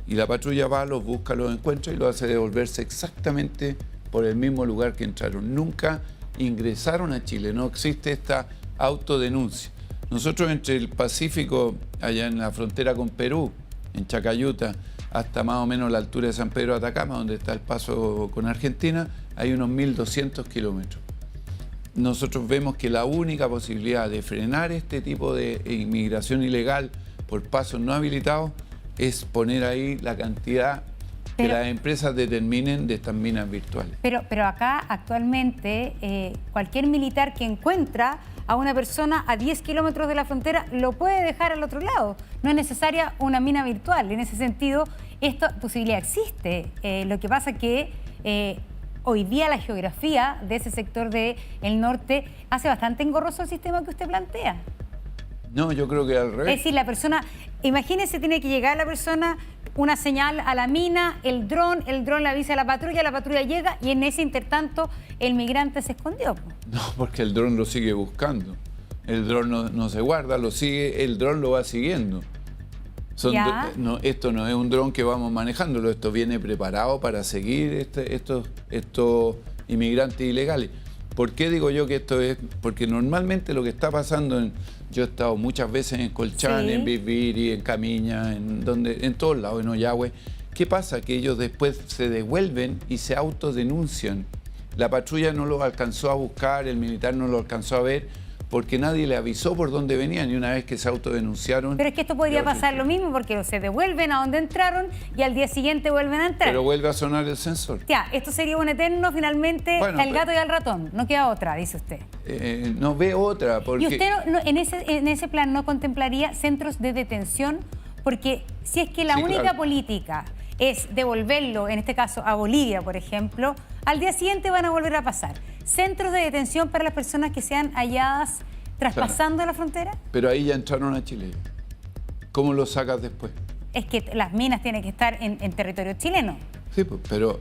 Y la patrulla va, los busca, los encuentra y los hace devolverse exactamente por el mismo lugar que entraron. Nunca ingresaron a Chile, no existe esta autodenuncia. Nosotros entre el Pacífico, allá en la frontera con Perú, en Chacayuta, hasta más o menos la altura de San Pedro de Atacama, donde está el paso con Argentina, hay unos 1.200 kilómetros. Nosotros vemos que la única posibilidad de frenar este tipo de inmigración ilegal por pasos no habilitados es poner ahí la cantidad que las empresas determinen de estas minas virtuales. Pero acá actualmente cualquier militar que encuentra a una persona a 10 kilómetros de la frontera lo puede dejar al otro lado. No es necesaria una mina virtual. En ese sentido, esta posibilidad existe. Lo que pasa que hoy día la geografía de ese sector del norte hace bastante engorroso el sistema que usted plantea. No, yo creo que al revés. Es decir, la persona, imagínese, tiene que llegar la persona, una señal a la mina, el dron le avisa a la patrulla llega y en ese intertanto el migrante se escondió. No, porque el dron lo sigue buscando. El dron no se guarda, lo sigue, el dron lo va siguiendo. Esto no es un dron que vamos manejándolo, esto viene preparado para seguir estos inmigrantes ilegales. ¿Por qué digo yo que esto es? Porque normalmente lo que está pasando, yo he estado muchas veces en Colchán, sí, en Bisbiri, en Camiña, en todos lados, en Ollagüe. ¿Qué pasa? Que ellos después se devuelven y se autodenuncian. La patrulla no los alcanzó a buscar, el militar no los alcanzó a ver, porque nadie le avisó por dónde venían, y una vez que se autodenunciaron... Pero es que esto podría pasar lo mismo, porque se devuelven a donde entraron y al día siguiente vuelven a entrar. Pero vuelve a sonar el sensor. Ya, esto sería un eterno, finalmente, bueno, al gato y al ratón. No queda otra, dice usted. No ve otra, porque... ¿Y usted en ese plan no contemplaría centros de detención? Porque si es que la única política es devolverlo, en este caso a Bolivia, por ejemplo, al día siguiente van a volver a pasar. ¿Centros de detención para las personas que sean halladas traspasando la frontera? Pero ahí ya entraron a Chile. ¿Cómo lo sacas después? Es que las minas tienen que estar en territorio chileno. Sí, pues, pero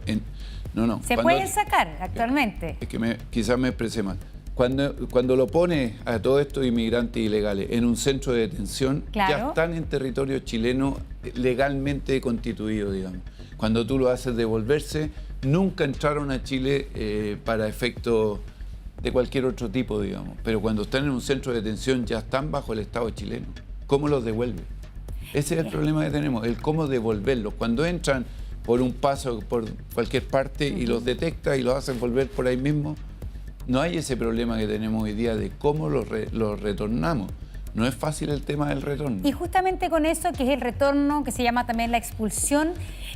no. ¿Se pueden sacar actualmente? Es que quizás me expresé mal. Cuando lo pones a todos estos inmigrantes ilegales en un centro de detención, ya están en territorio chileno legalmente constituido, digamos. Cuando tú lo haces devolverse, nunca entraron a Chile para efectos de cualquier otro tipo, digamos. Pero cuando están en un centro de detención ya están bajo el Estado chileno. ¿Cómo los devuelve? Ese es el problema que tenemos, el cómo devolverlos. Cuando entran por un paso, por cualquier parte, y los detecta y los hacen volver por ahí mismo, no hay ese problema que tenemos hoy día de cómo los retornamos. No es fácil el tema del retorno. Y justamente con eso, que es el retorno, que se llama también la expulsión,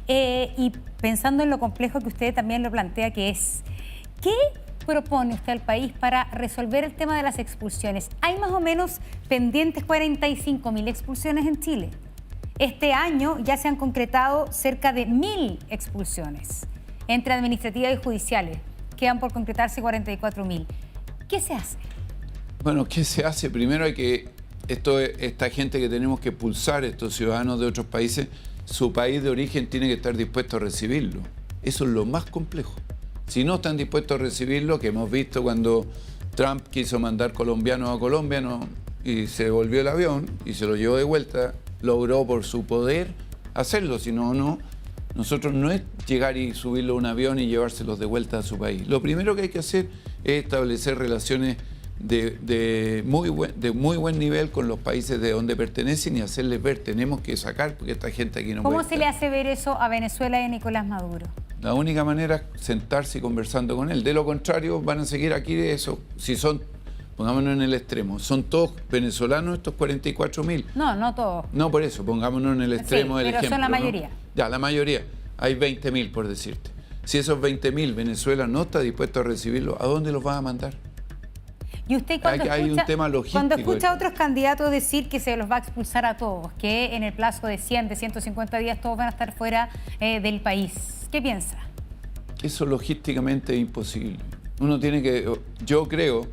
y pensando en lo complejo que usted también lo plantea, que es, ¿qué propone usted al país para resolver el tema de las expulsiones? Hay más o menos pendientes 45.000 expulsiones en Chile. Este año ya se han concretado cerca de 1.000 expulsiones, entre administrativas y judiciales. Quedan por concretarse 44.000. ¿Qué se hace? Bueno, ¿qué se hace? Primero hay que... esta gente que tenemos que expulsar, estos ciudadanos de otros países, su país de origen tiene que estar dispuesto a recibirlo. Eso es lo más complejo. Si no están dispuestos a recibirlo, que hemos visto cuando Trump quiso mandar colombianos a Colombia y se devolvió el avión y se lo llevó de vuelta, logró por su poder hacerlo, si no, nosotros no es llegar y subirlo a un avión y llevárselos de vuelta a su país. Lo primero que hay que hacer es establecer relaciones de muy buen nivel con los países de donde pertenecen y hacerles ver, tenemos que sacar porque esta gente aquí no puede estar. ¿Cómo se le hace ver eso a Venezuela y a Nicolás Maduro? La única manera es sentarse y conversando con él. De lo contrario, van a seguir aquí de eso. Si son pongámonos en el extremo, ¿son todos venezolanos estos 44.000? No, no todos. No, por eso, pongámonos en el extremo del pero ejemplo. son la ¿no? mayoría. Ya, la mayoría. Hay 20.000, por decirte. Si esos 20.000 Venezuela no está dispuesto a recibirlos, ¿a dónde los vas a mandar? Y usted cuando Hay escucha, un tema logístico. cuando escucha a otros candidatos decir que se los va a expulsar a todos, que en el plazo de 100, de 150 días todos van a estar fuera del país, ¿qué piensa? Eso logísticamente es imposible. Yo creo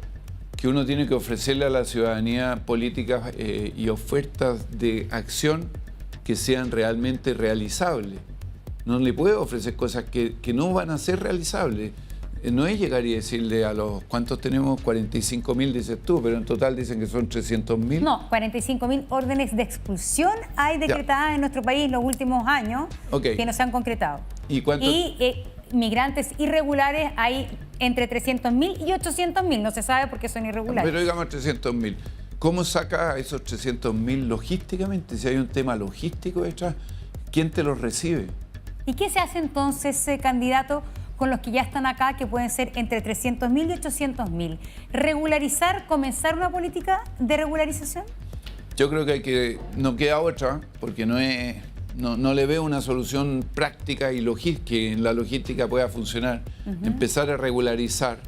que uno tiene que ofrecerle a la ciudadanía políticas y ofertas de acción que sean realmente realizables. No le puedo ofrecer cosas que no van a ser realizables. No es llegar y decirle a los... ¿Cuántos tenemos? 45.000 dices tú, pero en total dicen que son 300.000. No, 45.000 órdenes de expulsión hay decretadas en nuestro país en los últimos años que no se han concretado. ¿Y cuántos? Migrantes irregulares hay entre 300.000 y 800.000, no se sabe por qué son irregulares. Pero digamos 300.000. ¿Cómo saca a esos 300.000 logísticamente? Si hay un tema logístico detrás, ¿quién te los recibe? ¿Y qué se hace entonces, candidato, con los que ya están acá, que pueden ser entre 300.000 y 800.000? ¿Regularizar, comenzar una política de regularización? Yo creo que no queda otra, porque no le veo una solución práctica y que en la logística pueda funcionar. Empezar a regularizar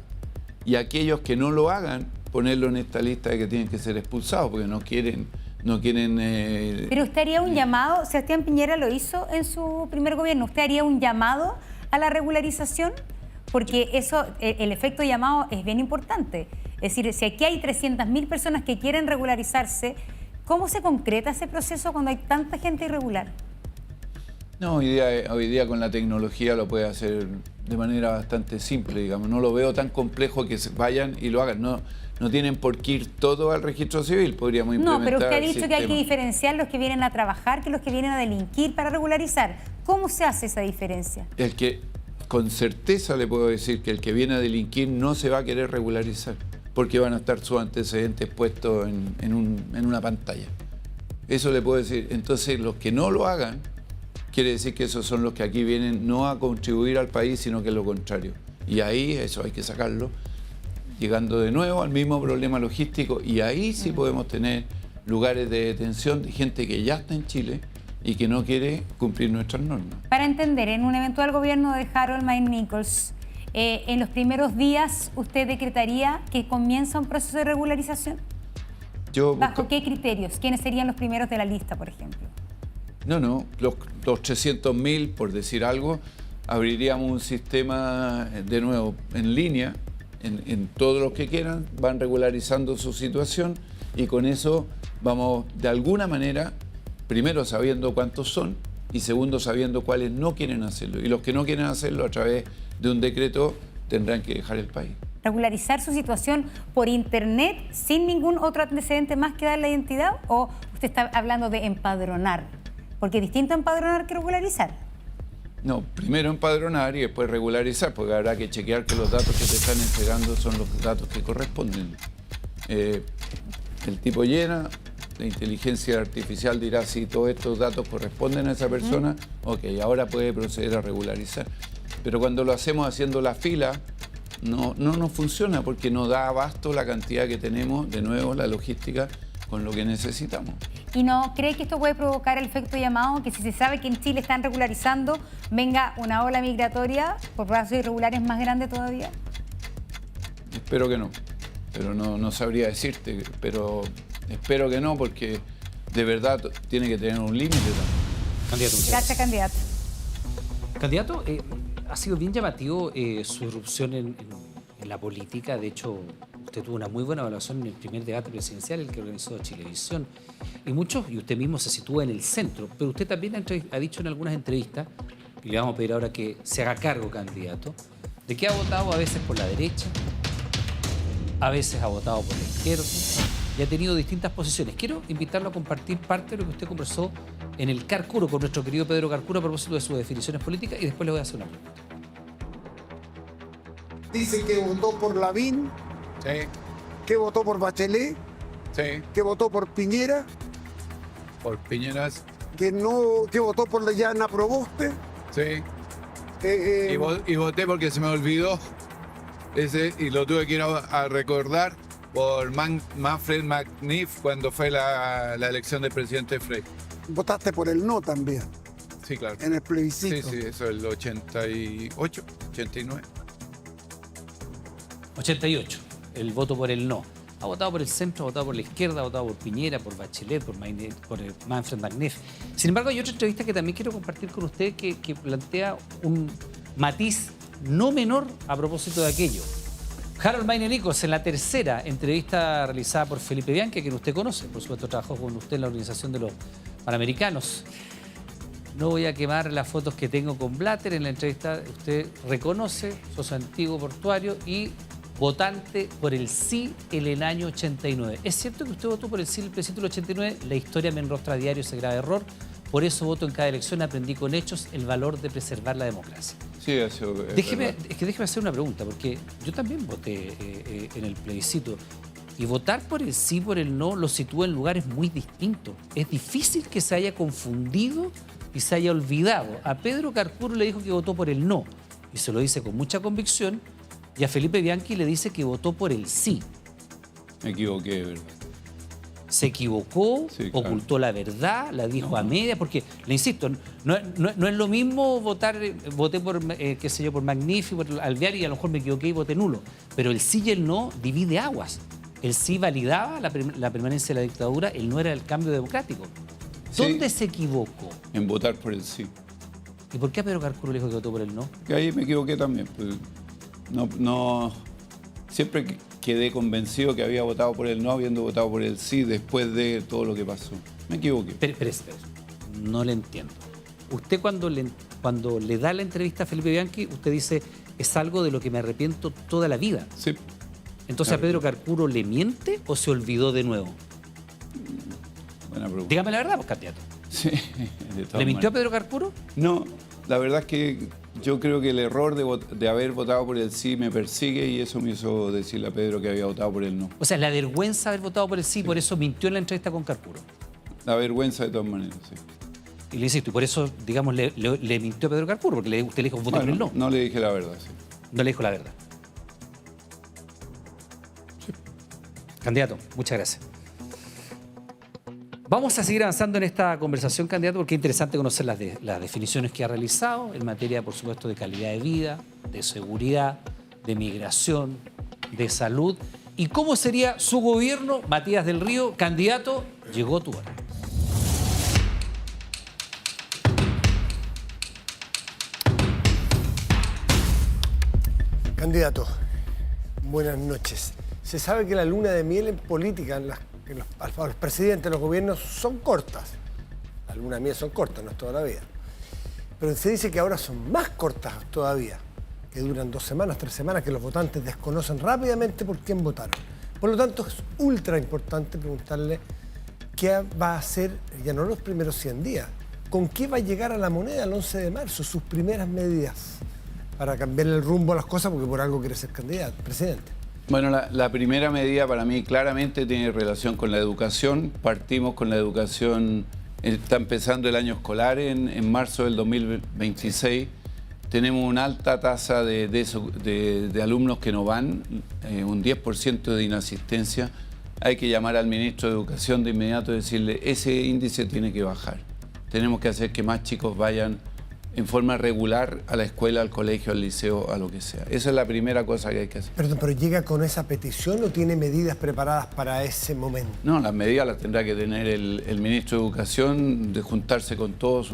y aquellos que no lo hagan, ponerlo en esta lista de que tienen que ser expulsados, porque no quieren. Pero usted haría un llamado, Sebastián Piñera lo hizo en su primer gobierno, ¿usted haría un llamado a la regularización? Porque eso, el efecto llamado es bien importante. Es decir, si aquí hay 300.000 personas que quieren regularizarse, ¿cómo se concreta ese proceso cuando hay tanta gente irregular? No, hoy día con la tecnología lo puede hacer de manera bastante simple, digamos. No lo veo tan complejo que vayan y lo hagan. No tienen por qué ir todo al registro civil, podríamos implementar. No, pero usted ha dicho el que hay que sistema. diferenciar los que vienen a trabajar que los que vienen a delinquir para regularizar. ¿Cómo se hace esa diferencia? El que, con certeza le puedo decir que el que viene a delinquir no se va a querer regularizar, porque van a estar sus antecedentes puestos en una pantalla. Eso le puedo decir. Entonces, los que no lo hagan, quiere decir que esos son los que aquí vienen no a contribuir al país, sino que es lo contrario. Y ahí eso hay que sacarlo, llegando de nuevo al mismo problema logístico, y ahí sí podemos tener lugares de detención de gente que ya está en Chile y que no quiere cumplir nuestras normas. Para entender, en un eventual gobierno de Harold Mine Nichols, en los primeros días, ¿usted decretaría que comienza un proceso de regularización? ¿Bajo qué criterios? ¿Quiénes serían los primeros de la lista, por ejemplo? No, los 300.000, por decir algo, abriríamos un sistema, de nuevo, en línea, en todos los que quieran, van regularizando su situación y con eso vamos, de alguna manera, primero sabiendo cuántos son y segundo sabiendo cuáles no quieren hacerlo. Y los que no quieren hacerlo a través de un decreto tendrán que dejar el país. ¿Regularizar su situación por internet sin ningún otro antecedente más que dar la identidad? ¿O usted está hablando de empadronar? Porque es distinto empadronar que regularizar. No, primero empadronar y después regularizar, porque habrá que chequear que los datos que te están entregando son los datos que corresponden. El tipo llena, la inteligencia artificial dirá si todos estos datos corresponden a esa persona, ok, ahora puede proceder a regularizar. Pero cuando lo hacemos haciendo la fila, no nos funciona porque no da abasto la cantidad que tenemos, de nuevo, la logística con lo que necesitamos. ¿Y no cree que esto puede provocar el efecto llamado, que si se sabe que en Chile están regularizando, venga una ola migratoria por brazos irregulares más grande todavía? Espero que no, pero no sabría decirte, pero espero que no, porque de verdad tiene que tener un límite también. Candidato, muchas Gracias, candidato. Candidato, ha sido bien llamativo su irrupción en la política. De hecho, usted tuvo una muy buena evaluación en el primer debate presidencial, el que organizó Chilevisión. Y usted mismo se sitúa en el centro, pero usted también ha dicho en algunas entrevistas, y le vamos a pedir ahora que se haga cargo, candidato, de que ha votado a veces por la derecha, a veces ha votado por la izquierda, y ha tenido distintas posiciones. Quiero invitarlo a compartir parte de lo que usted conversó en el Carcuro con nuestro querido Pedro Carcuro a propósito de sus definiciones políticas, y después le voy a hacer una pregunta. Dice que votó por Lavín, Sí, que votó por Bachelet, sí, que votó por Piñera, por Piñeras, que votó por Leyana Proboste. sí. eh, Y voté porque se me olvidó ese y lo tuve que ir a recordar por Manfred McNiff cuando fue la elección del presidente Frey. Votaste por el no también, Sí, claro. en el Sí, plebiscito. sí, eso es el 88, 89. 88, el voto por el no. Ha votado por el centro, ha votado por la izquierda, ha votado por Piñera, por Bachelet, por Manfred McNiff. Sin embargo, hay otra entrevista que también quiero compartir con usted que plantea un matiz no menor a propósito de aquello. Harold Maine-Nichols, en la tercera entrevista realizada por Felipe Bianchi, que usted conoce, por supuesto trabajó con usted en la Organización de los Panamericanos. No voy a quemar las fotos que tengo con Blatter. En la entrevista usted reconoce, sos antiguo portuario y votante por el sí en el año 89. ¿Es cierto que usted votó por el sí en el plebiscito del 89? La historia me enrostra a diario ese grave error. Por eso voto en cada elección, aprendí con hechos el valor de preservar la democracia. Sí, eso es Déjeme verdad. hacer una pregunta, porque yo también voté en el plebiscito. Y votar por el sí, por el no, lo sitúa en lugares muy distintos. Es difícil que se haya confundido y se haya olvidado. A Pedro Carcuro le dijo que votó por el no, y se lo dice con mucha convicción, y a Felipe Bianchi le dice que votó por el sí. Me equivoqué, ¿verdad? Se equivocó, Sí, claro. ocultó la verdad, la dijo a media, porque, le insisto, no es lo mismo voté por, qué sé yo, por Magnifi, por Alvear, y a lo mejor me equivoqué y voté nulo. Pero el sí y el no divide aguas. El sí validaba la permanencia de la dictadura, el no era el cambio democrático. Sí. ¿Dónde se equivocó? En votar por el sí. ¿Y por qué a Pedro Carcuro le dijo que votó por el no? Que ahí me equivoqué también. Pues, siempre quedé convencido que había votado por el no, habiendo votado por el sí después de todo lo que pasó. Me equivoqué. Pero, no le entiendo. Usted cuando le da la entrevista a Felipe Bianchi, usted dice, es algo de lo que me arrepiento toda la vida. Sí. Entonces, ¿a Pedro Carcuro le miente o se olvidó de nuevo? Buena pregunta. Dígame la verdad, pues, candidato. Sí, de todas ¿Le mintió a maneras. Pedro Carcuro? No, la verdad es que yo creo que el error de haber votado por el sí me persigue y eso me hizo decirle a Pedro que había votado por el no. O sea, la vergüenza de haber votado por el sí, por eso mintió en la entrevista con Carcuro. La vergüenza de todas maneras, sí. Y le insisto, y por eso, digamos, le mintió a Pedro Carcuro, porque usted le dijo, voté por el no. No le dije la verdad, sí. No le dijo la verdad. Candidato, muchas gracias. Vamos a seguir avanzando en esta conversación, candidato, porque es interesante conocer las definiciones que ha realizado en materia, por supuesto, de calidad de vida, de seguridad, de migración, de salud. ¿Y cómo sería su gobierno? Matías del Río, candidato, llegó tu hora. Candidato, buenas noches. Se sabe que la luna de miel en política, en los presidentes de los gobiernos, son cortas. La luna de miel son cortas, no es toda la vida. Pero se dice que ahora son más cortas todavía, que duran 2 semanas, 3 semanas, que los votantes desconocen rápidamente por quién votaron. Por lo tanto, es ultra importante preguntarle qué va a hacer, ya no los primeros 100 días, con qué va a llegar a la moneda el 11 de marzo, sus primeras medidas para cambiar el rumbo a las cosas, porque por algo quiere ser candidato, presidente. Bueno, la primera medida para mí claramente tiene relación con la educación. Partimos con la educación, está empezando el año escolar en marzo del 2026. Tenemos una alta tasa de alumnos que no van, un 10% de inasistencia. Hay que llamar al ministro de Educación de inmediato y decirle, ese índice tiene que bajar. Tenemos que hacer que más chicos vayan en forma regular a la escuela, al colegio, al liceo, a lo que sea. Esa es la primera cosa que hay que hacer. Perdón, ¿pero llega con esa petición o tiene medidas preparadas para ese momento? No, las medidas las tendrá que tener el ministro de Educación, de juntarse con todos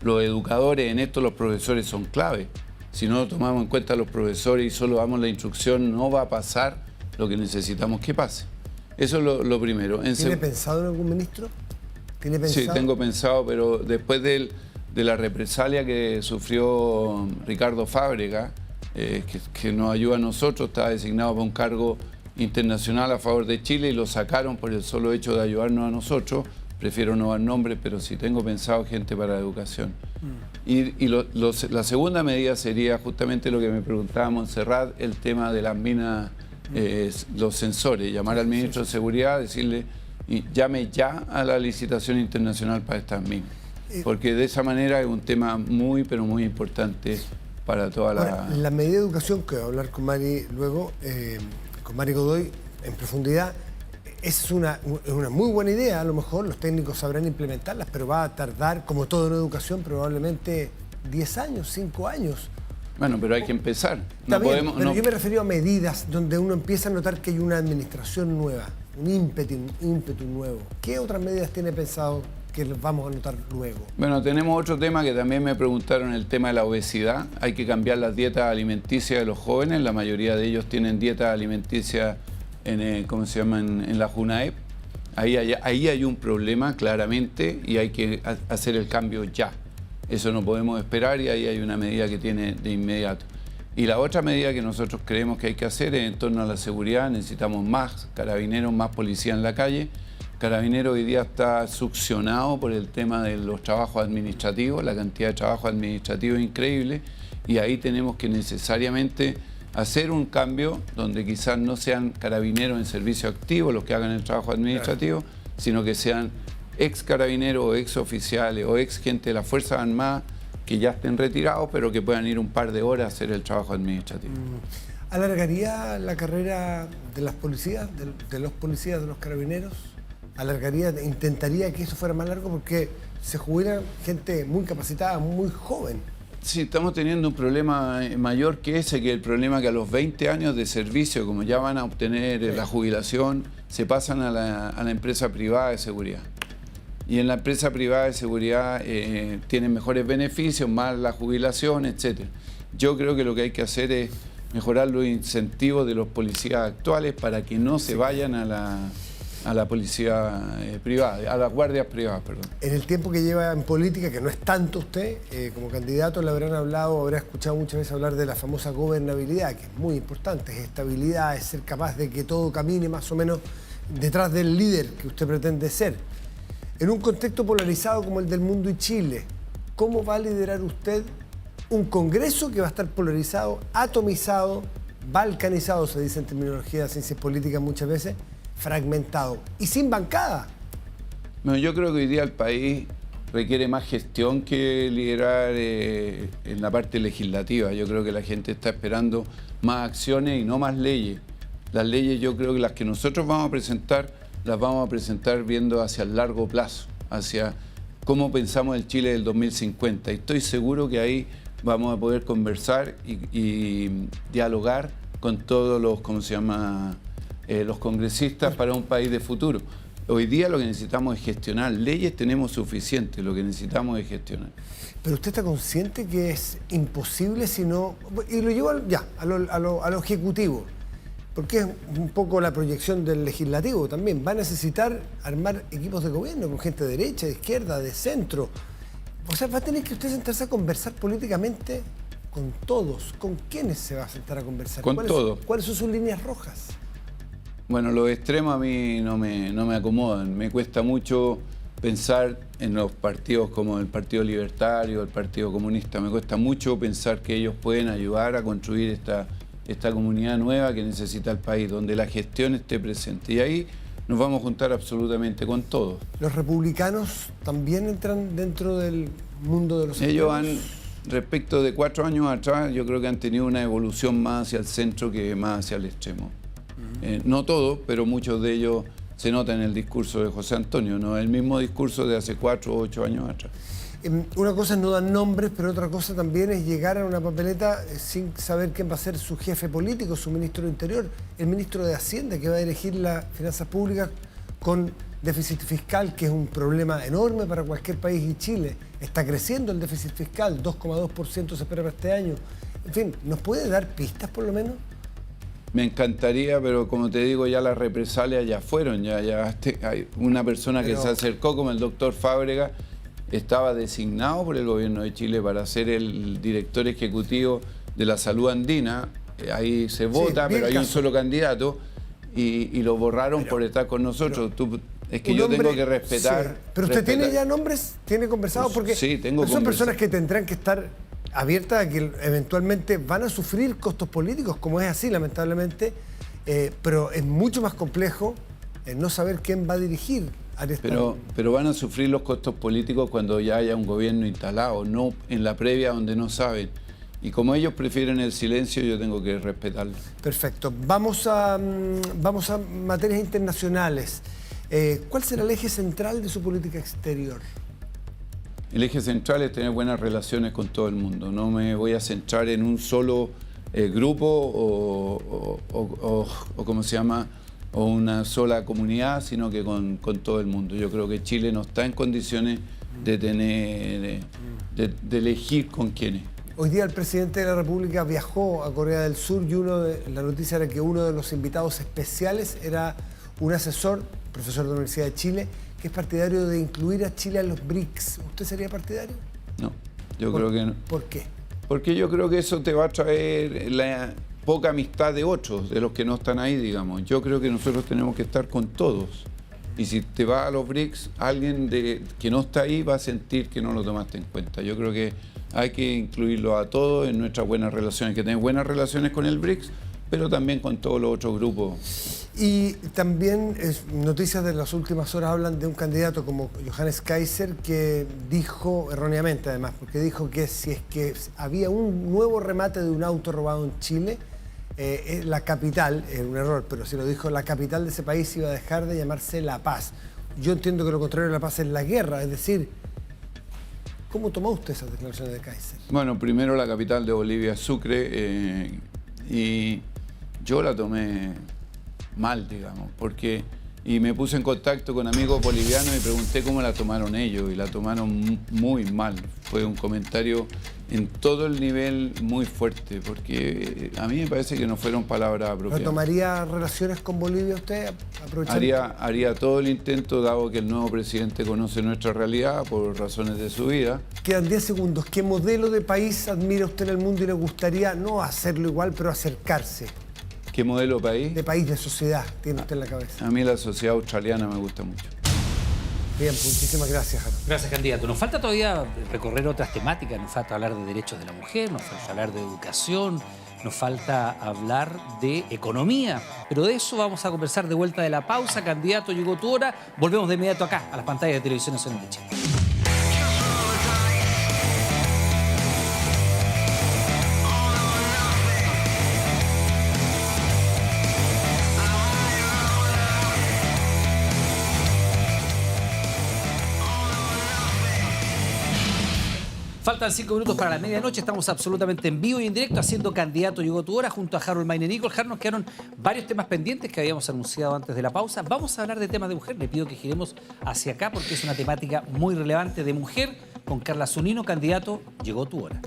los educadores. En esto los profesores son clave. Si no tomamos en cuenta a los profesores y solo damos la instrucción, no va a pasar lo que necesitamos que pase. Eso es lo primero. ¿Tiene pensado en algún ministro? ¿Tiene pensado? Sí, tengo pensado, pero después de la represalia que sufrió Ricardo Fábrega, que nos ayuda a nosotros, estaba designado para un cargo internacional a favor de Chile y lo sacaron por el solo hecho de ayudarnos a nosotros. Prefiero no dar nombres, pero sí tengo pensado gente para la educación. Y la segunda medida sería justamente lo que me preguntaba Montserrat, el tema de las minas, los sensores. Llamar al ministro de Seguridad, decirle, llame ya a la licitación internacional para estas minas. Porque de esa manera es un tema muy, pero muy importante para toda la... Ahora, la medida de educación, que voy a hablar con Mari luego, con Mari Godoy, en profundidad. Es una muy buena idea, a lo mejor los técnicos sabrán implementarlas, pero va a tardar, como todo en educación, probablemente 10 años, 5 años. Bueno, pero hay que empezar. Está bien, pero yo me refiero a medidas donde uno empieza a notar que hay una administración nueva, un ímpetu nuevo. ¿Qué otras medidas tiene pensado que vamos a notar luego? Bueno, tenemos otro tema que también me preguntaron, el tema de la obesidad. Hay que cambiar las dietas alimenticias de los jóvenes. La mayoría de ellos tienen dietas alimenticias ¿cómo se llama? En la JUNAEP. Ahí hay un problema claramente y hay que hacer el cambio ya. Eso no podemos esperar y ahí hay una medida que tiene de inmediato. Y la otra medida que nosotros creemos que hay que hacer es en torno a la seguridad. Necesitamos más carabineros, más policía en la calle. Carabineros hoy día está succionado por el tema de los trabajos administrativos. La cantidad de trabajo administrativo es increíble y ahí tenemos que necesariamente hacer un cambio donde quizás no sean carabineros en servicio activo los que hagan el trabajo administrativo, sino que sean ex carabineros o ex oficiales o ex gente de las Fuerzas Armadas que ya estén retirados, pero que puedan ir un par de horas a hacer el trabajo administrativo. ¿Alargaría la carrera de las policías, de los policías, de los carabineros? ¿Intentaría que eso fuera más largo? Porque se jubila gente muy capacitada, muy joven. Sí, estamos teniendo un problema mayor que ese, que el problema que a los 20 años de servicio, como ya van a obtener la jubilación, se pasan a la empresa privada de seguridad. Y en la empresa privada de seguridad tienen mejores beneficios, más la jubilación, etc. Yo creo que lo que hay que hacer es mejorar los incentivos de los policías actuales para que no se vayan a la policía privada, a las guardias privadas, perdón. En el tiempo que lleva en política, que no es tanto usted, como candidato le habrán hablado, habrá escuchado muchas veces hablar de la famosa gobernabilidad, que es muy importante, es estabilidad, es ser capaz de que todo camine más o menos detrás del líder que usted pretende ser. En un contexto polarizado como el del mundo y Chile, ¿cómo va a liderar usted un Congreso que va a estar polarizado, atomizado, balcanizado, se dice en terminología de ciencias políticas muchas veces, fragmentado y sin bancada? Bueno, yo creo que hoy día el país requiere más gestión que liderar en la parte legislativa. Yo creo que la gente está esperando más acciones y no más leyes. Las leyes, yo creo que las que nosotros vamos a presentar, las vamos a presentar viendo hacia el largo plazo, hacia cómo pensamos el Chile del 2050. Y estoy seguro que ahí vamos a poder conversar y dialogar con todos los, ¿cómo se llama?, los congresistas para un país de futuro. Hoy día lo que necesitamos es gestionar. Leyes tenemos suficientes, lo que necesitamos es gestionar. Pero usted está consciente que es imposible si no... Y lo llevo a lo ejecutivo, porque es un poco la proyección del legislativo también. Va a necesitar armar equipos de gobierno con gente de derecha, de izquierda, de centro. O sea, va a tener que usted sentarse a conversar políticamente con todos. ¿Con quiénes se va a sentar a conversar? Con todos. ¿Cuáles son sus líneas rojas? Bueno, los extremos a mí no me acomodan. Me cuesta mucho pensar en los partidos como el Partido Libertario, el Partido Comunista. Me cuesta mucho pensar que ellos pueden ayudar a construir esta comunidad nueva que necesita el país, donde la gestión esté presente. Y ahí nos vamos a juntar absolutamente con todos. ¿Los republicanos también entran dentro del mundo de los Ellos extremos? respecto de 4 años atrás, yo creo que han tenido una evolución más hacia el centro que más hacia el extremo. No todos, pero muchos de ellos se nota en el discurso de José Antonio, ¿no? El mismo discurso de hace 4 o 8 años atrás. Una cosa es no dar nombres, pero otra cosa también es llegar a una papeleta sin saber quién va a ser su jefe político, su ministro de Interior, el ministro de Hacienda, que va a dirigir las finanzas públicas con déficit fiscal, que es un problema enorme para cualquier país, y Chile. Está creciendo el déficit fiscal, 2,2% se espera para este año. En fin, ¿nos puede dar pistas por lo menos? Me encantaría, pero como te digo, ya las represalias ya fueron. Hay una persona que se acercó, como el doctor Fábrega, estaba designado por el gobierno de Chile para ser el director ejecutivo de la salud andina. Ahí se vota, pero hay un solo candidato y lo borraron por estar con nosotros. Es que yo tengo que respetar. Sí. Pero usted tiene ya nombres, tiene conversado, porque sí, tengo son personas que tendrán que estar abiertas a que eventualmente van a sufrir costos políticos, como es así, lamentablemente, pero es mucho más complejo no saber quién va a dirigir. Pero van a sufrir los costos políticos cuando ya haya un gobierno instalado, no en la previa donde no saben. Y como ellos prefieren el silencio, yo tengo que respetarlo. Perfecto. Vamos a materias internacionales. ¿Cuál será el eje central de su política exterior? El eje central es tener buenas relaciones con todo el mundo. No me voy a centrar en un solo grupo o ¿cómo se llama? O una sola comunidad, sino que con todo el mundo. Yo creo que Chile no está en condiciones de tener, de elegir con quiénes. Hoy día el presidente de la República viajó a Corea del Sur y la noticia era que uno de los invitados especiales era un asesor, profesor de la Universidad de Chile, que es partidario de incluir a Chile a los BRICS. ¿Usted sería partidario? No, yo creo que no. ¿Por qué? Porque yo creo que eso te va a traer la poca amistad de otros, de los que no están ahí, digamos. Yo creo que nosotros tenemos que estar con todos. Y si te vas a los BRICS, alguien que no está ahí va a sentir que no lo tomaste en cuenta. Yo creo que hay que incluirlo a todos en nuestras buenas relaciones, que tener buenas relaciones con el BRICS, pero también con todos los otros grupos. Y también noticias de las últimas horas hablan de un candidato como Johannes Kaiser que dijo, erróneamente además, porque dijo que si es que había un nuevo remate de un auto robado en Chile, la capital, es un error, pero si lo dijo, la capital de ese país iba a dejar de llamarse La Paz. Yo entiendo que lo contrario de La Paz es la guerra, es decir, ¿cómo tomó usted esas declaraciones de Kaiser? Bueno, primero la capital de Bolivia es Sucre, y yo la tomé mal, digamos, porque y me puse en contacto con amigos bolivianos y pregunté cómo la tomaron ellos, y la tomaron muy mal. Fue un comentario en todo el nivel muy fuerte, porque a mí me parece que no fueron palabras apropiadas. ¿Retomaría relaciones con Bolivia usted? Haría todo el intento, dado que el nuevo presidente conoce nuestra realidad por razones de su vida. Quedan 10 segundos. ¿Qué modelo de país admira usted en el mundo y le gustaría no hacerlo igual, pero acercarse? ¿Qué modelo país? De país, de sociedad, tiene usted en la cabeza. A mí la sociedad australiana me gusta mucho. Bien, muchísimas gracias, Jaro. Gracias, candidato. Nos falta todavía recorrer otras temáticas. Nos falta hablar de derechos de la mujer, nos falta hablar de educación, nos falta hablar de economía. Pero de eso vamos a conversar de vuelta de la pausa. Candidato, llegó tu hora. Volvemos de inmediato acá, a las pantallas de Televisión Nacional de Chile. Faltan 5 minutos para la medianoche, estamos absolutamente en vivo y en directo haciendo Candidato Llegó tu Hora junto a Harold Maine-Nicol. Harold, nos quedaron varios temas pendientes que habíamos anunciado antes de la pausa. Vamos a hablar de temas de mujer, le pido que giremos hacia acá porque es una temática muy relevante de mujer con Carla Zunino. Candidato, llegó tu hora.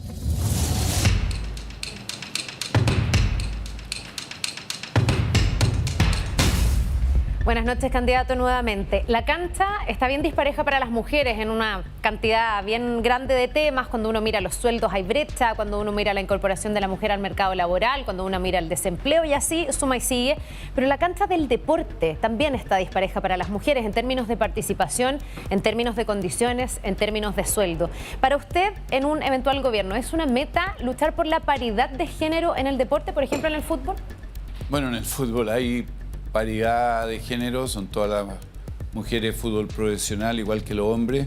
Buenas noches, candidato, nuevamente. La cancha está bien dispareja para las mujeres en una cantidad bien grande de temas. Cuando uno mira los sueldos hay brecha, cuando uno mira la incorporación de la mujer al mercado laboral, cuando uno mira el desempleo y así suma y sigue. Pero la cancha del deporte también está dispareja para las mujeres en términos de participación, en términos de condiciones, en términos de sueldo. Para usted, en un eventual gobierno, ¿es una meta luchar por la paridad de género en el deporte, por ejemplo, en el fútbol? Bueno, en el fútbol hay paridad de género, son todas las mujeres de fútbol profesional, igual que los hombres,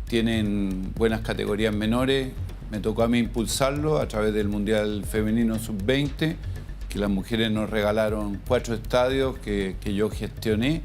tienen buenas categorías menores. Me tocó a mí impulsarlo a través del Mundial Femenino Sub-20, que las mujeres nos regalaron 4 estadios que yo gestioné.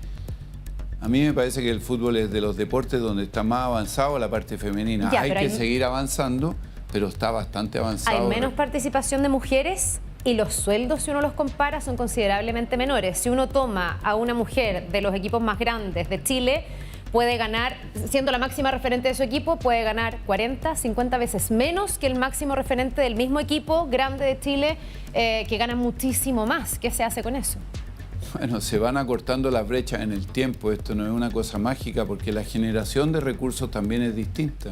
A mí me parece que el fútbol es de los deportes donde está más avanzado la parte femenina. Hay que seguir avanzando, pero está bastante avanzado. ¿Hay menos participación de mujeres? Y los sueldos, si uno los compara, son considerablemente menores. Si uno toma a una mujer de los equipos más grandes de Chile, puede ganar, siendo la máxima referente de su equipo, puede ganar 40, 50 veces menos que el máximo referente del mismo equipo grande de Chile, que gana muchísimo más. ¿Qué se hace con eso? Bueno, se van acortando las brechas en el tiempo. Esto no es una cosa mágica porque la generación de recursos también es distinta.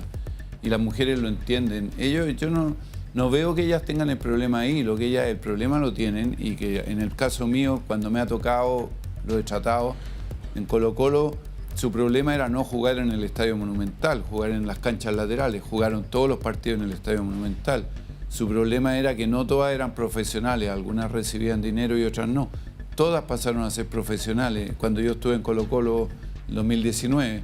Y las mujeres lo entienden. Yo no veo que ellas tengan el problema ahí, el problema lo tienen, y que en el caso mío, cuando me ha tocado, lo he tratado, en Colo-Colo, su problema era no jugar en el Estadio Monumental, jugar en las canchas laterales, jugaron todos los partidos en el Estadio Monumental. Su problema era que no todas eran profesionales, algunas recibían dinero y otras no. Todas pasaron a ser profesionales cuando yo estuve en Colo-Colo en 2019.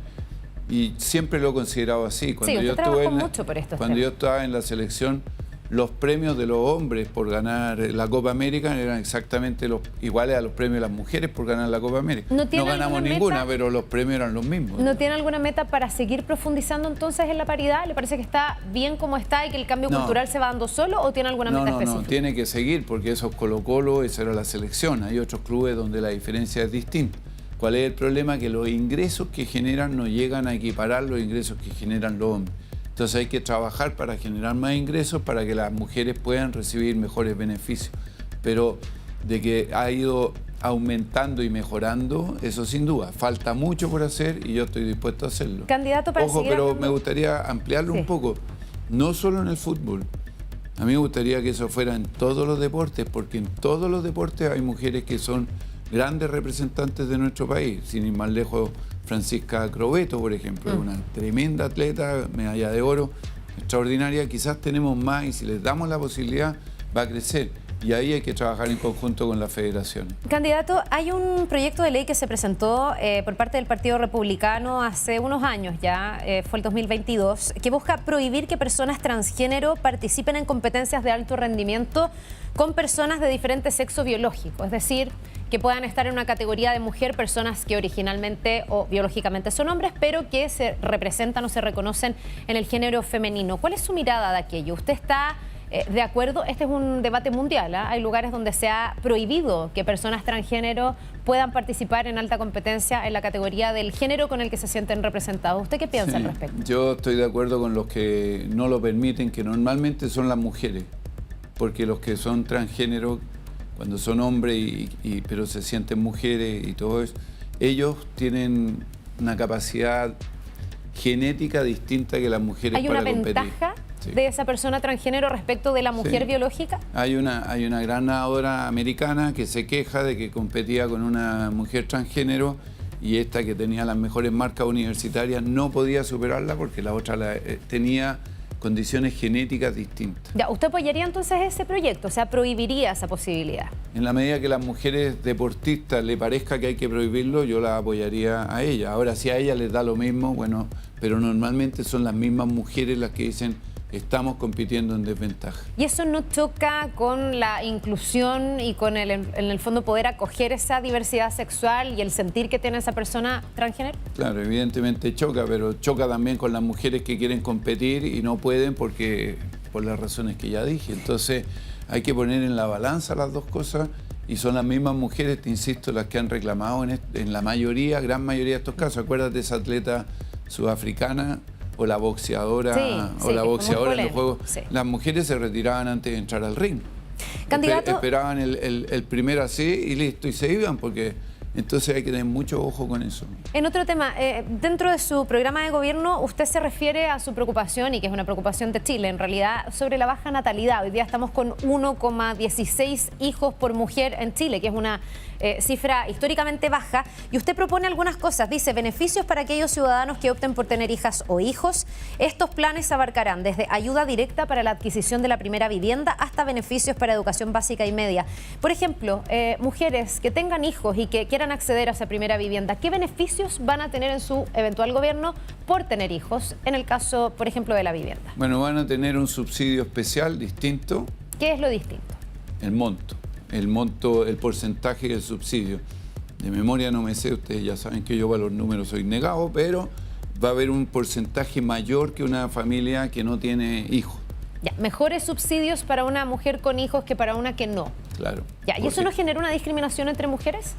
Y siempre lo he considerado así. Cuando sí, yo trabajó mucho por estos Cuando temas. yo estaba en la selección, los premios de los hombres por ganar la Copa América eran exactamente iguales a los premios de las mujeres por ganar la Copa América. ¿No ganamos alguna ninguna, meta? pero los premios eran los mismos. ¿No tiene alguna meta para seguir profundizando entonces en la paridad? ¿Le parece que está bien como está y que el cambio cultural se va dando solo o tiene alguna meta específica? No, tiene que seguir porque eso es Colo-Colo, esa era la selección. Hay otros clubes donde la diferencia es distinta. ¿Cuál es el problema? Que los ingresos que generan no llegan a equiparar los ingresos que generan los hombres. Entonces hay que trabajar para generar más ingresos para que las mujeres puedan recibir mejores beneficios. Pero de que ha ido aumentando y mejorando, eso sin duda. Falta mucho por hacer y yo estoy dispuesto a hacerlo. Candidato para Ojo, pero me gustaría ampliarlo un poco. No solo en el fútbol. A mí me gustaría que eso fuera en todos los deportes, porque en todos los deportes hay mujeres que son grandes representantes de nuestro país. Sin ir más lejos, Francisca Crobeto, por ejemplo, una tremenda atleta, medalla de oro, extraordinaria. Quizás tenemos más y si les damos la posibilidad va a crecer. Y ahí hay que trabajar en conjunto con la federación. Candidato, hay un proyecto de ley que se presentó por parte del Partido Republicano hace unos años ya, fue el 2022, que busca prohibir que personas transgénero participen en competencias de alto rendimiento con personas de diferente sexo biológico, es decir, que puedan estar en una categoría de mujer personas que originalmente o biológicamente son hombres, pero que se representan o se reconocen en el género femenino. ¿Cuál es su mirada de aquello? ¿Usted está de acuerdo? Este es un debate mundial, ¿eh? Hay lugares donde se ha prohibido que personas transgénero puedan participar en alta competencia en la categoría del género con el que se sienten representados. ¿Usted qué piensa al respecto? Yo estoy de acuerdo con los que no lo permiten, que normalmente son las mujeres, porque los que son transgénero, cuando son hombres pero se sienten mujeres y todo eso, ellos tienen una capacidad genética distinta que las mujeres para competir. ¿Hay una ventaja de esa persona transgénero respecto de la mujer biológica? Hay una gran nadadora americana que se queja de que competía con una mujer transgénero y esta que tenía las mejores marcas universitarias no podía superarla porque la otra tenía condiciones genéticas distintas. Ya, ¿usted apoyaría entonces ese proyecto? O sea, ¿prohibiría esa posibilidad? En la medida que las mujeres deportistas le parezca que hay que prohibirlo, yo la apoyaría a ella. Ahora, si a ella les da lo mismo, bueno, pero normalmente son las mismas mujeres las que dicen estamos compitiendo en desventaja. ¿Y eso no choca con la inclusión y con en el fondo poder acoger esa diversidad sexual y el sentir que tiene esa persona transgénero? Claro, evidentemente choca, pero choca también con las mujeres que quieren competir y no pueden por las razones que ya dije. Entonces hay que poner en la balanza las dos cosas y son las mismas mujeres, te insisto, las que han reclamado en la mayoría, gran mayoría de estos casos. Acuérdate de esa atleta sudafricana o la boxeadora en los juegos. Sí. Las mujeres se retiraban antes de entrar al ring. Candidato, esperaban el primer así y listo, y se iban porque entonces hay que tener mucho ojo con eso. En otro tema, dentro de su programa de gobierno, usted se refiere a su preocupación, y que es una preocupación de Chile en realidad, sobre la baja natalidad. Hoy día estamos con 1,16 hijos por mujer en Chile, que es una cifra históricamente baja, y usted propone algunas cosas. Dice, beneficios para aquellos ciudadanos que opten por tener hijas o hijos. Estos planes abarcarán desde ayuda directa para la adquisición de la primera vivienda hasta beneficios para educación básica y media. Por ejemplo, mujeres que tengan hijos y que quieran acceder a esa primera vivienda, ¿qué beneficios van a tener en su eventual gobierno por tener hijos, en el caso, por ejemplo, de la vivienda? Bueno, van a tener un subsidio especial distinto. ¿Qué es lo distinto? El monto, el porcentaje del subsidio. De memoria no me sé, ustedes ya saben que yo para los números soy negado, pero va a haber un porcentaje mayor que una familia que no tiene hijos. Ya, mejores subsidios para una mujer con hijos que para una que no. Claro. Ya, ¿y eso no genera una discriminación entre mujeres?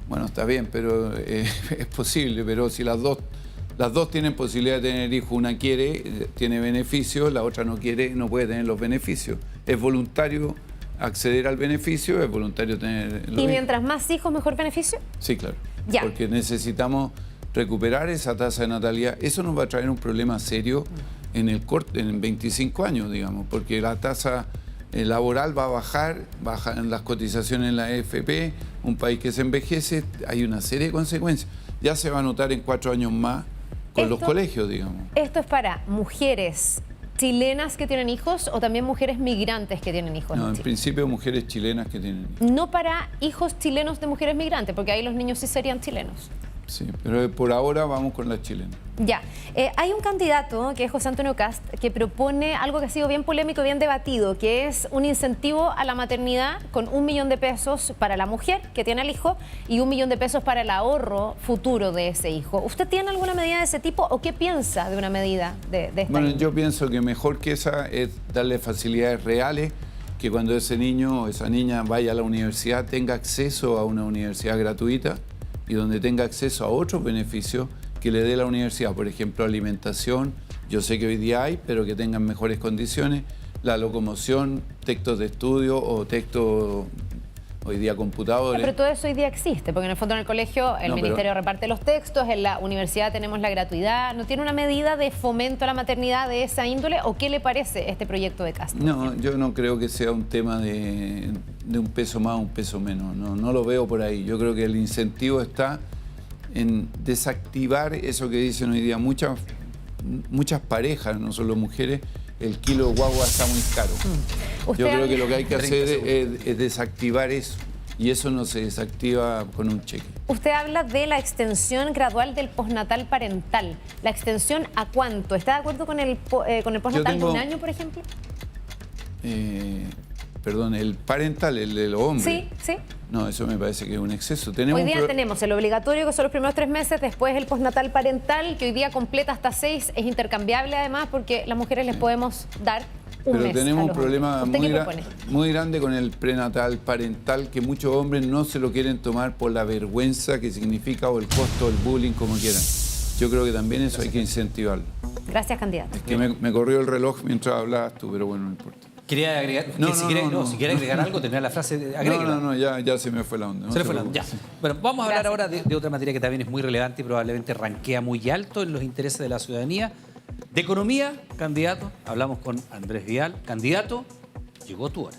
Bueno, está bien, pero es posible, pero si las dos tienen posibilidad de tener hijos, una quiere, tiene beneficios, la otra no quiere, no puede tener los beneficios. Es voluntario acceder al beneficio, es voluntario tener los ¿Y mientras más hijos, mejor beneficio? Sí, claro. Ya. Porque necesitamos recuperar esa tasa de natalidad. Eso nos va a traer un problema serio en 25 años, digamos, porque la tasa laboral va a bajan las cotizaciones en la AFP, un país que se envejece, hay una serie de consecuencias. Ya se va a notar en 4 años más con los colegios, digamos. ¿Esto es para mujeres chilenas que tienen hijos o también mujeres migrantes que tienen hijos? No, en principio mujeres chilenas que tienen hijos. No para hijos chilenos de mujeres migrantes, porque ahí los niños sí serían chilenos. Sí, pero por ahora vamos con la chilena. Ya, hay un candidato que es José Antonio Kast que propone algo que ha sido bien polémico y bien debatido, que es un incentivo a la maternidad con 1 millón de pesos para la mujer que tiene al hijo y 1 millón de pesos para el ahorro futuro de ese hijo. ¿Usted tiene alguna medida de ese tipo o qué piensa de una medida de esta Bueno, índole? yo pienso que mejor que esa es darle facilidades reales, que cuando ese niño o esa niña vaya a la universidad tenga acceso a una universidad gratuita y donde tenga acceso a otros beneficios que le dé la universidad, por ejemplo, alimentación, yo sé que hoy día hay, pero que tengan mejores condiciones, la locomoción, textos de estudio o textos, hoy día computadores. Pero todo eso hoy día existe, porque en el fondo en el colegio el ministerio reparte los textos, en la universidad tenemos la gratuidad. ¿No tiene una medida de fomento a la maternidad de esa índole o qué le parece este proyecto de Kast? No, yo no creo que sea un tema de un peso más o un peso menos, no lo veo por ahí. Yo creo que el incentivo está en desactivar eso que dicen hoy día muchas parejas, no solo mujeres, el kilo de guagua está muy caro. Yo creo que lo que hay que hacer es desactivar eso, y eso no se desactiva con un cheque. Usted habla de la extensión gradual del postnatal parental. ¿La extensión a cuánto? ¿Está de acuerdo con el postnatal de 1 año, por ejemplo? Perdón, el parental, el de los hombres. Sí, sí. No, eso me parece que es un exceso. Hoy día tenemos el obligatorio, que son los primeros 3 meses, después el postnatal parental, que hoy día completa hasta 6, es intercambiable además, porque las mujeres les podemos dar un mes. Pero tenemos un problema muy grande con el prenatal parental, que muchos hombres no se lo quieren tomar por la vergüenza que significa o el costo del bullying, como quieran. Yo creo que también eso hay que incentivarlo. Gracias, candidato. Es que me corrió el reloj mientras hablabas tú, pero bueno, no importa. ¿Quería agregar? Si quiere agregar algo, tendrá la frase. No, ya se me fue la onda. Se le fue la onda, ya. Bueno, vamos a hablar ahora de otra materia que también es muy relevante y probablemente rankea muy alto en los intereses de la ciudadanía. De economía, candidato, hablamos con Andrés Vidal. Candidato, llegó tu hora.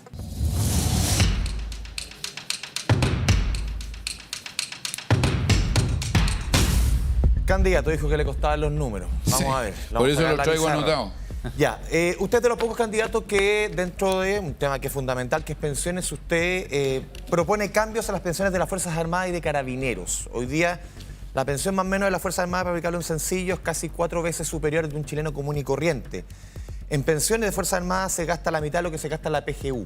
Candidato dijo que le costaban los números. Vamos a ver. Por eso lo traigo anotado. Ya, usted es de los pocos candidatos que dentro de un tema que es fundamental, que es pensiones, usted propone cambios a las pensiones de las Fuerzas Armadas y de Carabineros. Hoy día la pensión más o menos de las Fuerzas Armadas, para aplicarlo en sencillo, es casi 4 veces superior de un chileno común y corriente. En pensiones de Fuerzas Armadas se gasta la mitad de lo que se gasta en la PGU.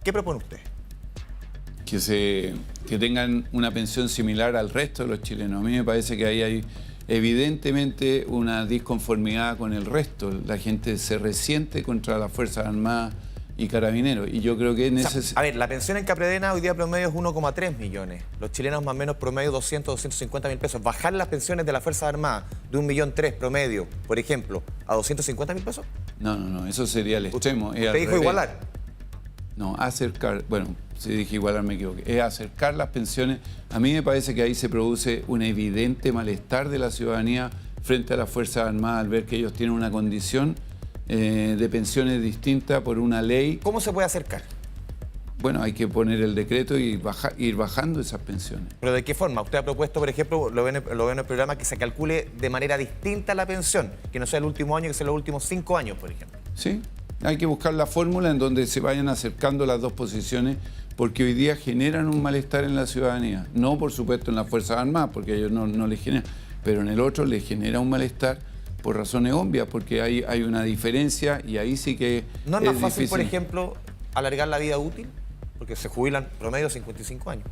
¿Qué propone usted? Que tengan una pensión similar al resto de los chilenos. A mí me parece que ahí hay evidentemente una disconformidad con el resto. La gente se resiente contra las Fuerzas Armadas y Carabineros. Y yo creo que es necesario. A ver, la pensión en Capredena hoy día promedio es 1,3 millones. Los chilenos más o menos promedio 250 mil pesos. Bajar las pensiones de las Fuerzas Armadas de 1,3 millones promedio, por ejemplo, a 250 mil pesos. No, eso sería el extremo. ¿Usted dijo igualar? No, acercar, bueno, si dije igualar me equivoqué. Es acercar las pensiones. A mí me parece que ahí se produce un evidente malestar de la ciudadanía frente a las Fuerzas Armadas al ver que ellos tienen una condición de pensiones distinta por una ley. ¿Cómo se puede acercar? Bueno, hay que poner el decreto y ir bajando esas pensiones. ¿Pero de qué forma? Usted ha propuesto, por ejemplo, lo ven en el programa, que se calcule de manera distinta la pensión, que no sea el último año, que sea los últimos 5 años, por ejemplo. Sí, hay que buscar la fórmula en donde se vayan acercando las dos posiciones, porque hoy día generan un malestar en la ciudadanía. No, por supuesto, en las Fuerzas Armadas, porque a ellos no les generan, pero en el otro les genera un malestar por razones obvias, porque hay una diferencia y ahí sí que ¿no es más fácil, difícil, por ejemplo, alargar la vida útil? Porque se jubilan promedio 55 años.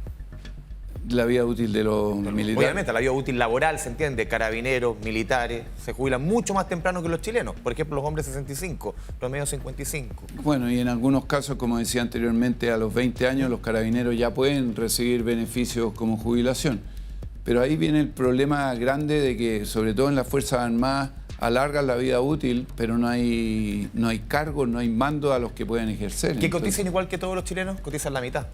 La vida útil de los militares. Obviamente, la vida útil laboral, se entiende, carabineros, militares, se jubilan mucho más temprano que los chilenos. Por ejemplo, los hombres 65, promedio 55. Bueno, y en algunos casos, como decía anteriormente, a los 20 años los carabineros ya pueden recibir beneficios como jubilación. Pero ahí viene el problema grande de que, sobre todo en las Fuerzas Armadas, alargan la vida útil, pero no hay cargos, no hay mando a los que puedan ejercer. ¿Que coticen igual que todos los chilenos? Cotizan la mitad.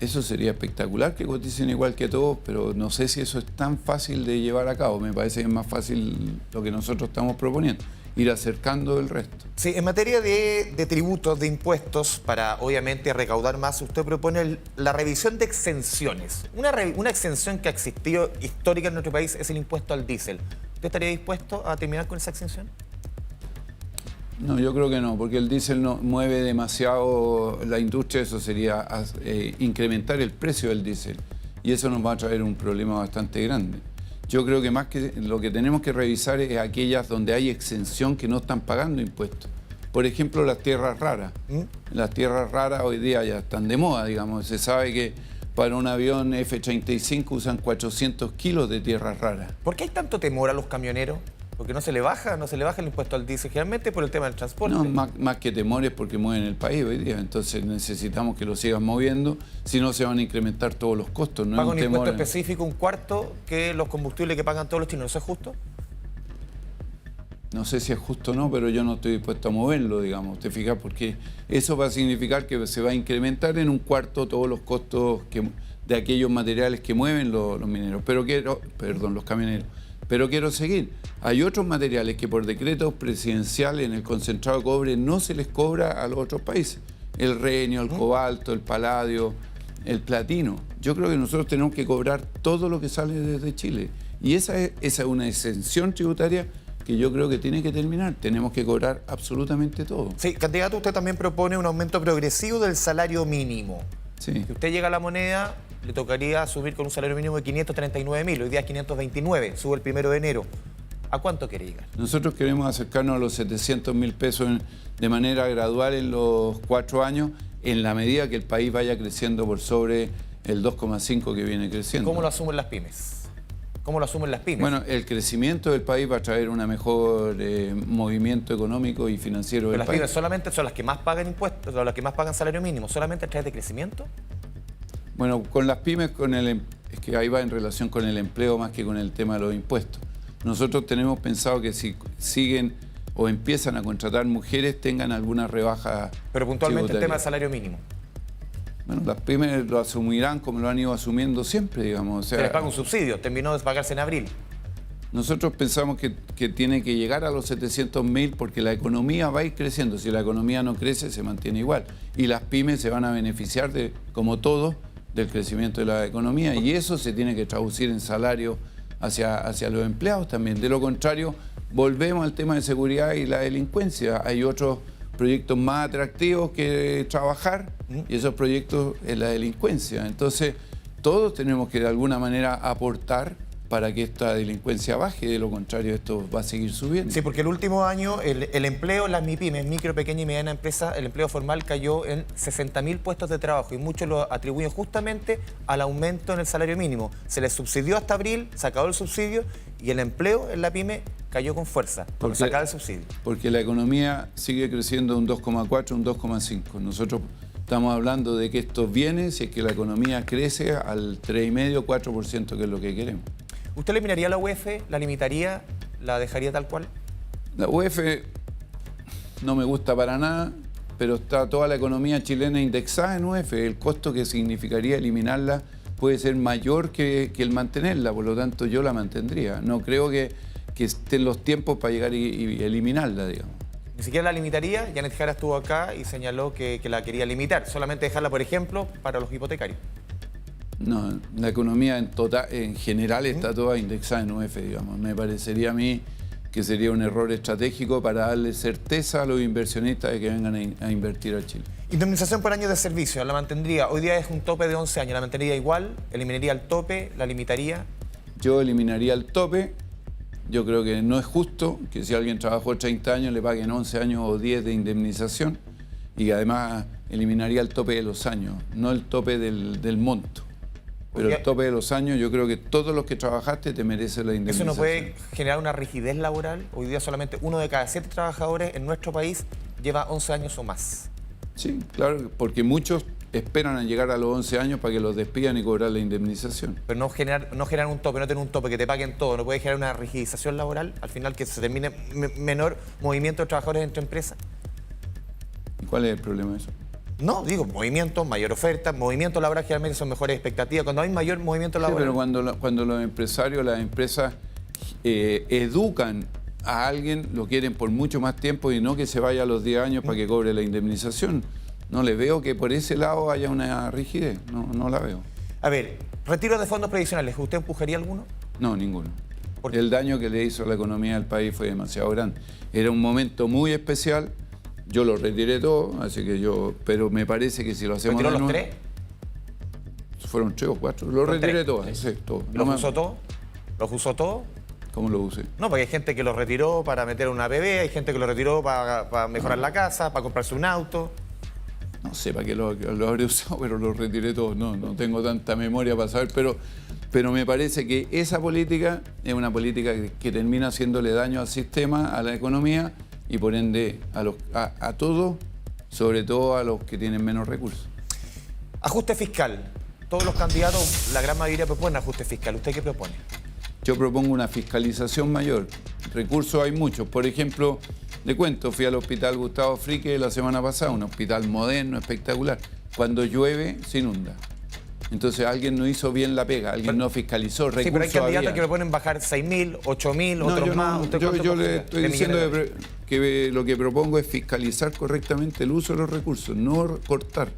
Eso sería espectacular, que coticen igual que todos, pero no sé si eso es tan fácil de llevar a cabo. Me parece que es más fácil lo que nosotros estamos proponiendo, ir acercando el resto. Sí, en materia de tributos, de impuestos, para obviamente recaudar más, usted propone la revisión de exenciones. Una exención que ha existido histórica en nuestro país es el impuesto al diésel. ¿Usted estaría dispuesto a terminar con esa exención? No, yo creo que no, porque el diésel no mueve demasiado la industria. Eso sería incrementar el precio del diésel. y eso nos va a traer un problema bastante grande. Yo creo que más que lo que tenemos que revisar es aquellas donde hay exención que no están pagando impuestos. Por ejemplo, las tierras raras. Las tierras raras hoy día ya están de moda, digamos. Se sabe que para un avión F-35 usan 400 kilos de tierras raras. ¿Por qué hay tanto temor a los camioneros? Porque no se le baja el impuesto al diésel, generalmente por el tema del transporte. No, más que temores porque mueven el país hoy día. Entonces necesitamos que lo sigan moviendo, si no se van a incrementar todos los costos. No ¿Paga es un un impuesto temor. específico, un cuarto, que los combustibles que pagan todos los chinos? ¿Eso es justo? No sé si es justo o no, pero yo no estoy dispuesto a moverlo, digamos. ¿Te fijas? Porque eso va a significar que se va a incrementar en un cuarto todos los costos de aquellos materiales que mueven los mineros. Los camioneros. Pero quiero seguir. Hay otros materiales que por decreto presidencial en el concentrado de cobre no se les cobra a los otros países. El renio, el cobalto, el paladio, el platino. Yo creo que nosotros tenemos que cobrar todo lo que sale desde Chile. Y esa es una exención tributaria que yo creo que tiene que terminar. Tenemos que cobrar absolutamente todo. Sí, candidato, usted también propone un aumento progresivo del salario mínimo. Sí. Si usted llega a la moneda, le tocaría subir con un salario mínimo de 539.000, hoy día es 529, sube el 1 de enero. ¿A cuánto quiere llegar? Nosotros queremos acercarnos a los 700.000 pesos de manera gradual en los 4 años, en la medida que el país vaya creciendo por sobre el 2,5 que viene creciendo. ¿Cómo lo asumen las pymes? ¿Cómo lo asumen las pymes? Bueno, el crecimiento del país va a traer un mejor movimiento económico y financiero del Pero las país. pymes solamente son las que más pagan impuestos, las que más pagan salario mínimo, solamente a través de crecimiento. Bueno, con las pymes, es que ahí va en relación con el empleo más que con el tema de los impuestos. Nosotros tenemos pensado que si siguen o empiezan a contratar mujeres, tengan alguna rebaja. Pero puntualmente el tributaria. tema del salario mínimo. Bueno, las pymes lo asumirán como lo han ido asumiendo siempre, digamos. O sea, Se les paga un subsidio, terminó de pagarse en abril. nosotros pensamos que tiene que llegar a los 700.000 porque la economía va a ir creciendo. Si la economía no crece, se mantiene igual. Y las pymes se van a beneficiar, como todos, del crecimiento de la economía. Y eso se tiene que traducir en salario hacia los empleados también. De lo contrario, volvemos al tema de seguridad y la delincuencia. Hay otros proyectos más atractivos que trabajar y esos proyectos es la delincuencia. Entonces, todos tenemos que de alguna manera aportar para que esta delincuencia baje, de lo contrario esto va a seguir subiendo. Sí, porque el último año el empleo en las MIPYMES, micro, pequeña y mediana empresa, el empleo formal cayó en 60.000 puestos de trabajo y muchos lo atribuyen justamente al aumento en el salario mínimo. Se les subsidió hasta abril, se acabó el subsidio y el empleo en la pyme cayó con fuerza por sacar el subsidio. Porque la economía sigue creciendo un 2,4, un 2,5. Nosotros estamos hablando de que esto viene si es que la economía crece al 3,5, 4%, que es lo que queremos. ¿Usted eliminaría la UEF, la limitaría, la dejaría tal cual? La UEF no me gusta para nada, pero está toda la economía chilena indexada en UEF. El costo que significaría eliminarla puede ser mayor que el mantenerla, por lo tanto yo la mantendría. No creo que estén los tiempos para llegar y eliminarla, digamos. Ni siquiera la limitaría. Janet Jara estuvo acá y señaló que la quería limitar, solamente dejarla, por ejemplo, para los hipotecarios. No, la economía en general está toda indexada en UEF, digamos. Me parecería a mí que sería un error estratégico para darle certeza a los inversionistas de que vengan a invertir a Chile. Indemnización por años de servicio, ¿la mantendría? Hoy día es un tope de 11 años, ¿la mantendría igual? ¿Eliminaría el tope? ¿La limitaría? Yo eliminaría el tope. Yo creo que no es justo que si alguien trabajó 30 años le paguen 11 años o 10 de indemnización y además eliminaría el tope de los años, no el tope del monto. Pero el tope de los años, yo creo que todos los que trabajaste te merecen la indemnización. ¿Eso no puede generar una rigidez laboral? Hoy día solamente 1 de cada 7 trabajadores en nuestro país lleva 11 años o más. Sí, claro, porque muchos esperan a llegar a los 11 años para que los despidan y cobrar la indemnización. Pero no generar un tope, no tener un tope, que te paguen todo, ¿no puede generar una rigidización laboral? Al final que se termine menor movimiento de trabajadores entre empresas. ¿Y cuál es el problema de eso? No, digo, movimiento, mayor oferta, movimiento laboral generalmente son mejores expectativas. Cuando hay mayor movimiento laboral... Sí, pero cuando los empresarios, las empresas educan a alguien, lo quieren por mucho más tiempo y no que se vaya a los 10 años para que cobre la indemnización. No le veo que por ese lado haya una rigidez, no la veo. A ver, retiro de fondos previsionales, ¿usted empujaría alguno? No, ninguno. El daño que le hizo a la economía del país fue demasiado grande. Era un momento muy especial. Yo lo retiré todo, así que pero me parece que si lo hacemos ¿Retiró de los nuevo, 3? fueron 3 o 4. Lo retiré todos. Sí, todo. ¿Los usó todos? ¿Los usó todos? ¿Cómo lo usé? No, porque hay gente que los retiró para meter una bebé, hay gente que los retiró para mejorar la casa, para comprarse un auto. No sé para qué lo habré usado, pero lo retiré todos. No tengo tanta memoria para saber, pero me parece que esa política es una política que termina haciéndole daño al sistema, a la economía y por ende a todos, sobre todo a los que tienen menos recursos. Ajuste fiscal. Todos los candidatos, la gran mayoría proponen ajuste fiscal. ¿Usted qué propone? Yo propongo una fiscalización mayor. Recursos hay muchos. Por ejemplo, le cuento, fui al hospital Gustavo Frique la semana pasada, un hospital moderno, espectacular. Cuando llueve, se inunda. Entonces alguien no hizo bien la pega, alguien no fiscalizó, recursos sí, pero hay candidatos había. que proponen bajar 6.000, 8.000, otros más. Yo le estoy diciendo que lo que propongo es fiscalizar correctamente el uso de los recursos, no cortar.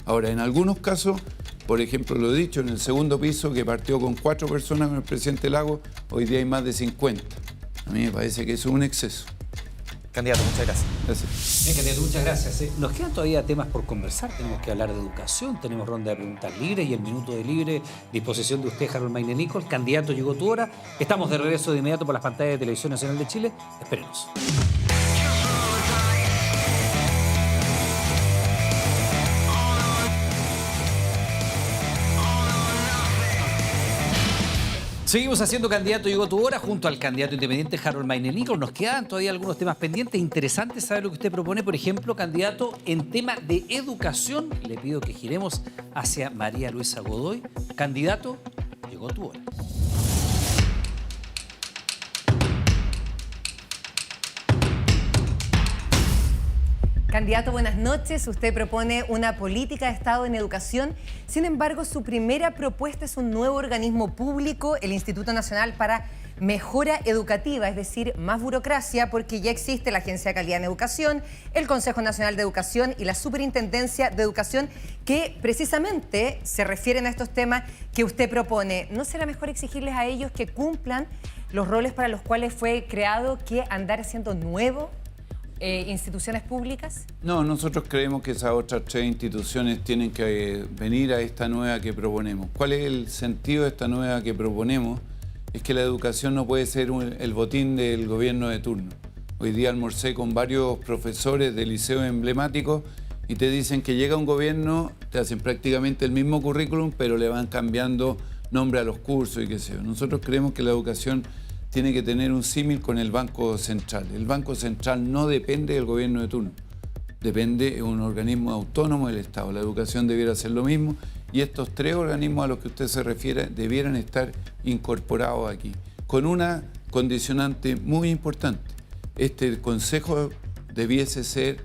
Ahora, en algunos casos, por ejemplo, lo he dicho, en el segundo piso, que partió con 4 personas con el presidente Lagos, hoy día hay más de 50. A mí me parece que eso es un exceso. Candidato, muchas gracias. Gracias. Bien, candidato, muchas gracias. Nos quedan todavía temas por conversar. Tenemos que hablar de educación, tenemos ronda de preguntas libres y el minuto de libre disposición de usted, Harold Maine-Nicol. Candidato, llegó tu hora. Estamos de regreso de inmediato por las pantallas de Televisión Nacional de Chile. Espérenos. Seguimos haciendo Candidato Llegó tu hora junto al candidato independiente Harold Maine-Nicol. Nos quedan todavía algunos temas pendientes. Interesante saber lo que usted propone. Por ejemplo, candidato, en tema de educación, le pido que giremos hacia María Luisa Godoy. Candidato, llegó tu hora. Candidato, buenas noches. Usted propone una política de Estado en educación. Sin embargo, su primera propuesta es un nuevo organismo público, el Instituto Nacional para Mejora Educativa, es decir, más burocracia, porque ya existe la Agencia de Calidad en Educación, el Consejo Nacional de Educación y la Superintendencia de Educación, que precisamente se refieren a estos temas que usted propone. ¿No será mejor exigirles a ellos que cumplan los roles para los cuales fue creado que andar haciendo nuevo? ¿Instituciones públicas? No, nosotros creemos que esas otras 3 instituciones tienen que venir a esta nueva que proponemos. ¿Cuál es el sentido de esta nueva que proponemos? Es que la educación no puede ser el botín del gobierno de turno. Hoy día almorcé con varios profesores de liceos emblemáticos y te dicen que llega un gobierno, te hacen prácticamente el mismo currículum, pero le van cambiando nombre a los cursos y qué sé yo. Nosotros creemos que la educación tiene que tener un símil con el Banco Central. El Banco Central no depende del gobierno de turno, depende de un organismo autónomo del Estado. La educación debiera ser lo mismo y estos 3 organismos a los que usted se refiere debieran estar incorporados aquí, con una condicionante muy importante. Este consejo debiese ser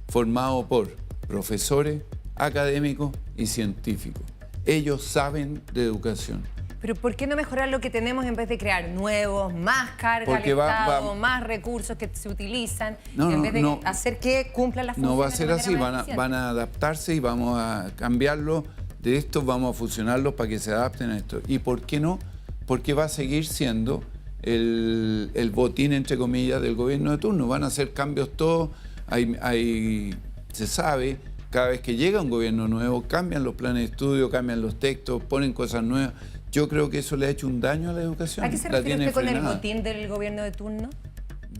formado por profesores, académicos y científicos. Ellos saben de educación. Pero ¿por qué no mejorar lo que tenemos en vez de crear nuevos, más carga al Estado, más recursos que se utilizan, en vez de hacer que cumplan las funciones? No va a ser así, van van a adaptarse y vamos a cambiarlo. De estos vamos a fusionarlos para que se adapten a esto. ¿Y por qué no? Porque va a seguir siendo el botín, entre comillas, del gobierno de turno. Van a hacer cambios todos, se sabe, cada vez que llega un gobierno nuevo, cambian los planes de estudio, cambian los textos, ponen cosas nuevas. Yo creo que eso le ha hecho un daño a la educación. ¿A qué se refiere usted con el botín del gobierno de turno?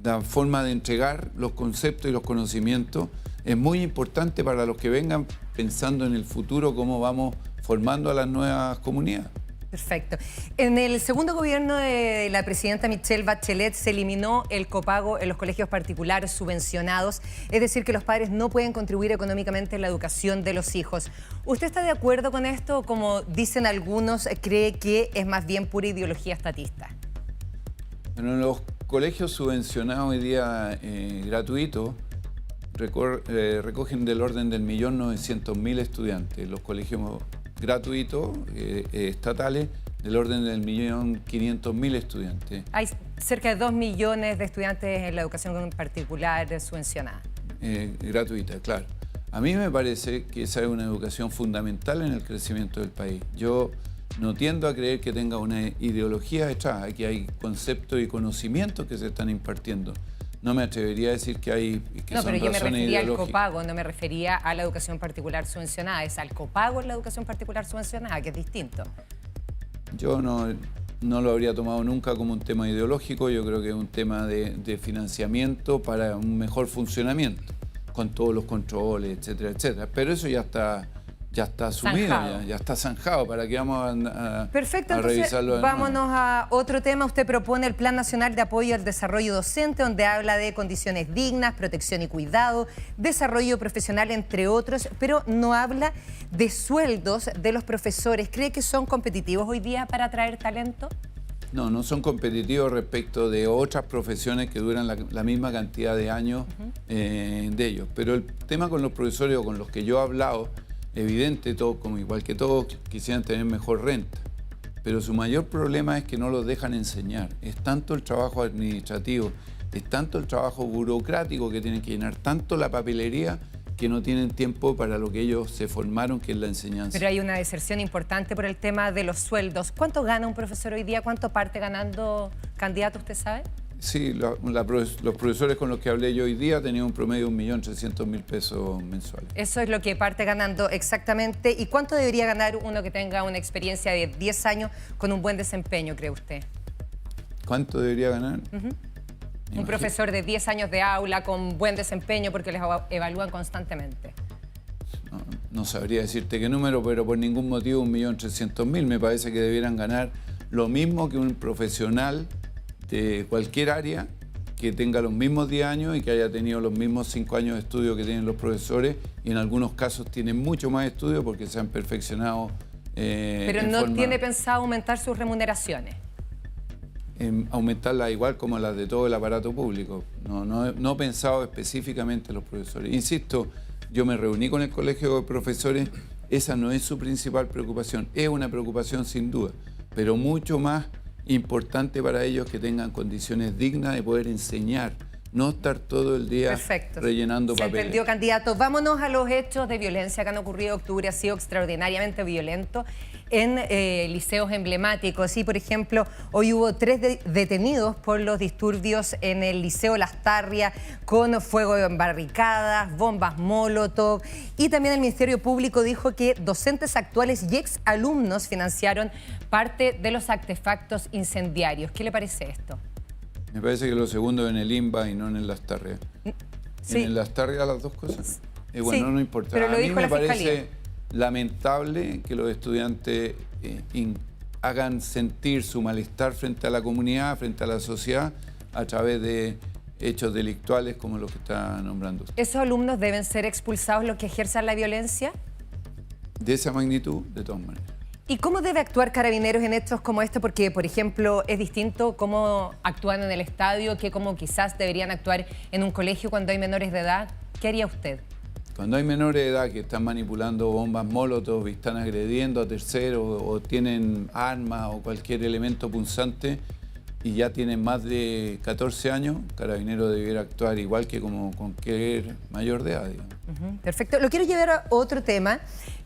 La forma de entregar los conceptos y los conocimientos es muy importante para los que vengan pensando en el futuro, cómo vamos formando a las nuevas comunidades. Perfecto. En el segundo gobierno de la presidenta Michelle Bachelet se eliminó el copago en los colegios particulares subvencionados, es decir, que los padres no pueden contribuir económicamente en la educación de los hijos. ¿Usted está de acuerdo con esto o, como dicen algunos, cree que es más bien pura ideología estatista? Bueno, los colegios subvencionados hoy día gratuitos recogen del orden del 1.900.000 estudiantes. Los colegios gratuitos estatales del orden del 1.500.000 estudiantes. Hay cerca de 2 millones de estudiantes en la educación particular subvencionada. Gratuita, claro. A mí me parece que esa es una educación fundamental en el crecimiento del país. Yo no tiendo a creer que tenga una ideología detrás. Aquí hay conceptos y conocimientos que se están impartiendo. no me atrevería a decir que hay que No, son pero yo me razones refería al ideológicas. copago, no me refería a la educación particular subvencionada. Es al copago en la educación particular subvencionada, que es distinto. Yo no lo habría tomado nunca como un tema ideológico, yo creo que es un tema de financiamiento para un mejor funcionamiento, con todos los controles, etcétera, etcétera. Pero eso ya está asumido, Zanjado. ya está zanjado. ¿Para qué vamos a Perfecto, a entonces revisarlo de nuevo? vámonos a otro tema. Usted propone el Plan Nacional de Apoyo al Desarrollo Docente, donde habla de condiciones dignas, protección y cuidado, desarrollo profesional, entre otros, pero no habla de sueldos de los profesores. ¿Cree que son competitivos hoy día para atraer talento? No son competitivos respecto de otras profesiones que duran la misma cantidad de años de ellos. Pero el tema con los profesores o con los que yo he hablado, evidente, todos, como igual que todos, quisieran tener mejor renta. Pero su mayor problema es que no los dejan enseñar. Es tanto el trabajo administrativo, es tanto el trabajo burocrático que tienen que llenar, tanto la papelería, que no tienen tiempo para lo que ellos se formaron, que es la enseñanza. Pero hay una deserción importante por el tema de los sueldos. ¿Cuánto gana un profesor hoy día? ¿Cuánto parte ganando, candidato, usted sabe? Sí, los profesores con los que hablé yo hoy día tenían un promedio de 1.300.000 pesos mensuales. Eso es lo que parte ganando exactamente. ¿Y cuánto debería ganar uno que tenga una experiencia de 10 años con un buen desempeño, cree usted? ¿Cuánto debería ganar? Un profesor de 10 años de aula con buen desempeño porque les evalúan constantemente. No sabría decirte qué número, pero por ningún motivo 1.300.000. Me parece que debieran ganar lo mismo que un profesional de cualquier área que tenga los mismos 10 años y que haya tenido los mismos 5 años de estudio que tienen los profesores, y en algunos casos tienen mucho más estudio porque se han perfeccionado. Pero no tiene pensado aumentar sus remuneraciones. Aumentarlas igual como las de todo el aparato público. No he pensado específicamente en los profesores. Insisto, yo me reuní con el colegio de profesores, esa no es su principal preocupación, es una preocupación sin duda, pero mucho más importante para ellos que tengan condiciones dignas de poder enseñar, no estar todo el día rellenando Se papeles. entendió, candidato. Vámonos a los hechos de violencia que han ocurrido. Octubre ha sido extraordinariamente violento en liceos emblemáticos. Sí, por ejemplo, hoy hubo 3 detenidos por los disturbios en el Liceo Lastarria, con fuego en barricadas, bombas Molotov. Y también el Ministerio Público dijo que docentes actuales y exalumnos financiaron parte de los artefactos incendiarios. ¿Qué le parece esto? Me parece que lo segundo en el INBA y no en el Lastarria. Sí. ¿En el Lastarria las dos cosas? Bueno, Sí, no importa. pero lo A mí dijo me la parece Fiscalía. lamentable que los estudiantes hagan sentir su malestar frente a la comunidad, frente a la sociedad, a través de hechos delictuales como los que está nombrando usted. ¿Esos alumnos deben ser expulsados los que ejerzan la violencia? De esa magnitud, de todas maneras. ¿Y cómo debe actuar Carabineros en hechos como este? Porque, por ejemplo, es distinto cómo actúan en el estadio que cómo quizás deberían actuar en un colegio cuando hay menores de edad. ¿Qué haría usted? Cuando hay menores de edad que están manipulando bombas Molotov y están agrediendo a terceros o tienen armas o cualquier elemento punzante y ya tienen más de 14 años, Carabineros debiera actuar igual que como cualquier mayor de edad, digamos. Perfecto. Lo quiero llevar a otro tema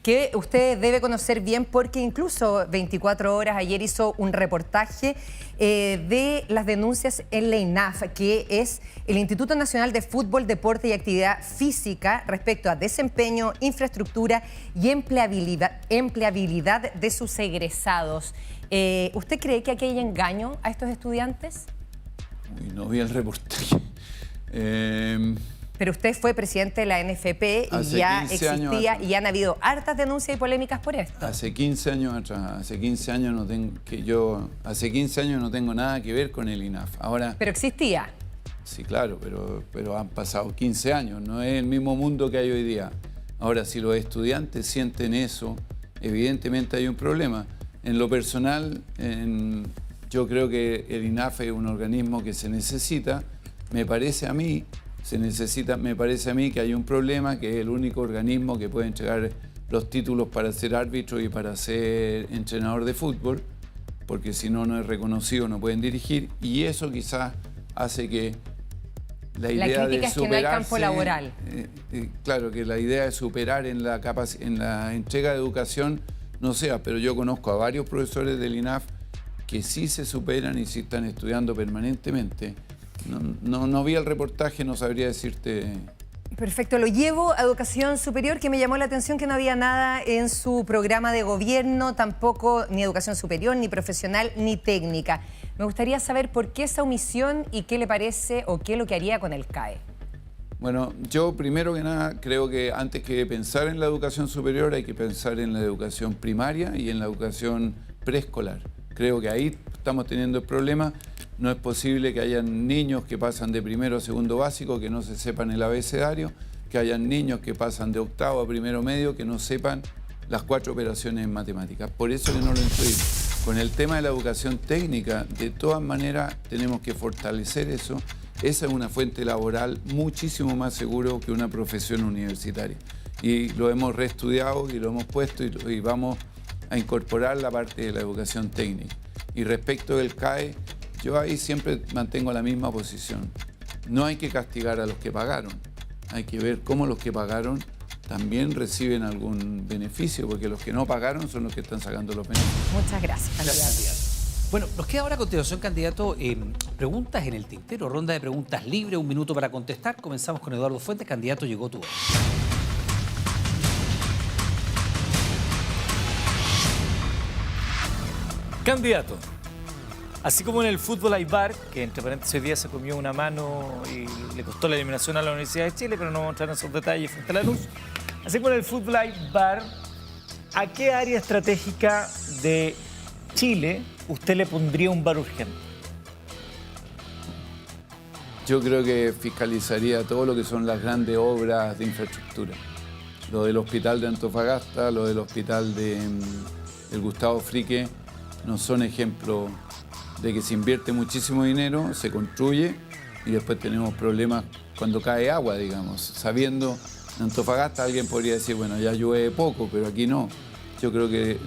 que usted debe conocer bien porque incluso 24 horas ayer hizo un reportaje de las denuncias en la INAF, que es el Instituto Nacional de Fútbol, Deporte y Actividad Física, respecto a desempeño, infraestructura y empleabilidad de sus egresados. ¿Usted cree que aquí hay engaño a estos estudiantes? Uy, no vi el reportaje. Pero usted fue presidente de la NFP y Hace ya 15 años existía atrás. y han habido hartas denuncias y polémicas por esto. Hace 15 años atrás, hace 15 años no tengo nada que ver con el INAF. Ahora, Pero existía. sí, claro, pero han pasado 15 años, no es el mismo mundo que hay hoy día. Ahora, si los estudiantes sienten eso, evidentemente hay un problema. En lo personal, yo creo que el INAF es un organismo que se necesita. Me parece a mí que hay un problema, que es el único organismo que puede entregar los títulos para ser árbitro y para ser entrenador de fútbol, porque si no, no es reconocido, no pueden dirigir, y eso quizás hace que la idea crítica de es que no hay campo superarse, laboral. claro, que la idea de superar en la entrega de educación no sea, pero yo conozco a varios profesores del INAF que sí se superan y sí están estudiando permanentemente. No vi el reportaje, no sabría decirte. Perfecto, lo llevo a Educación Superior, que me llamó la atención que no había nada en su programa de gobierno, tampoco ni educación superior, ni profesional, ni técnica. Me gustaría saber por qué esa omisión y qué le parece o qué es lo que haría con el CAE. Bueno, yo primero que nada creo que antes que pensar en la educación superior hay que pensar en la educación primaria y en la educación preescolar. Creo que ahí estamos teniendo el problema. No es posible que hayan niños que pasan de primero a segundo básico que no se sepan el abecedario, que hayan niños que pasan de octavo a primero medio que no sepan las 4 operaciones en matemáticas. Por eso que no lo incluí. Con el tema de la educación técnica, de todas maneras tenemos que fortalecer eso. Esa es una fuente laboral muchísimo más seguro que una profesión universitaria. Y lo hemos reestudiado y lo hemos puesto y vamos a incorporar la parte de la educación técnica. Y respecto del CAE, yo ahí siempre mantengo la misma posición. No hay que castigar a los que pagaron. Hay que ver cómo los que pagaron también reciben algún beneficio, porque los que no pagaron son los que están sacando los beneficios. Muchas gracias, candidato. Bueno, nos queda ahora a continuación, candidato, preguntas en el tintero, ronda de preguntas libre, 1 minuto para contestar. Comenzamos con Eduardo Fuentes. Candidato, llegó tu hora. Candidato, así como en el fútbol hay VAR, que entre paréntesis hoy día se comió una mano y le costó la eliminación a la Universidad de Chile, pero no vamos a entrar en esos detalles frente a la luz. Así como en el fútbol hay VAR, ¿a qué área estratégica de Chile usted le pondría un VAR urgente? Yo creo que fiscalizaría todo lo que son las grandes obras de infraestructura. Lo del hospital de Antofagasta, lo del hospital del Gustavo Frique, no son ejemplos de que se invierte muchísimo dinero, se construye y después tenemos problemas cuando cae agua, digamos. Sabiendo, en Antofagasta alguien podría decir, bueno, ya llueve poco, pero aquí no. Yo creo que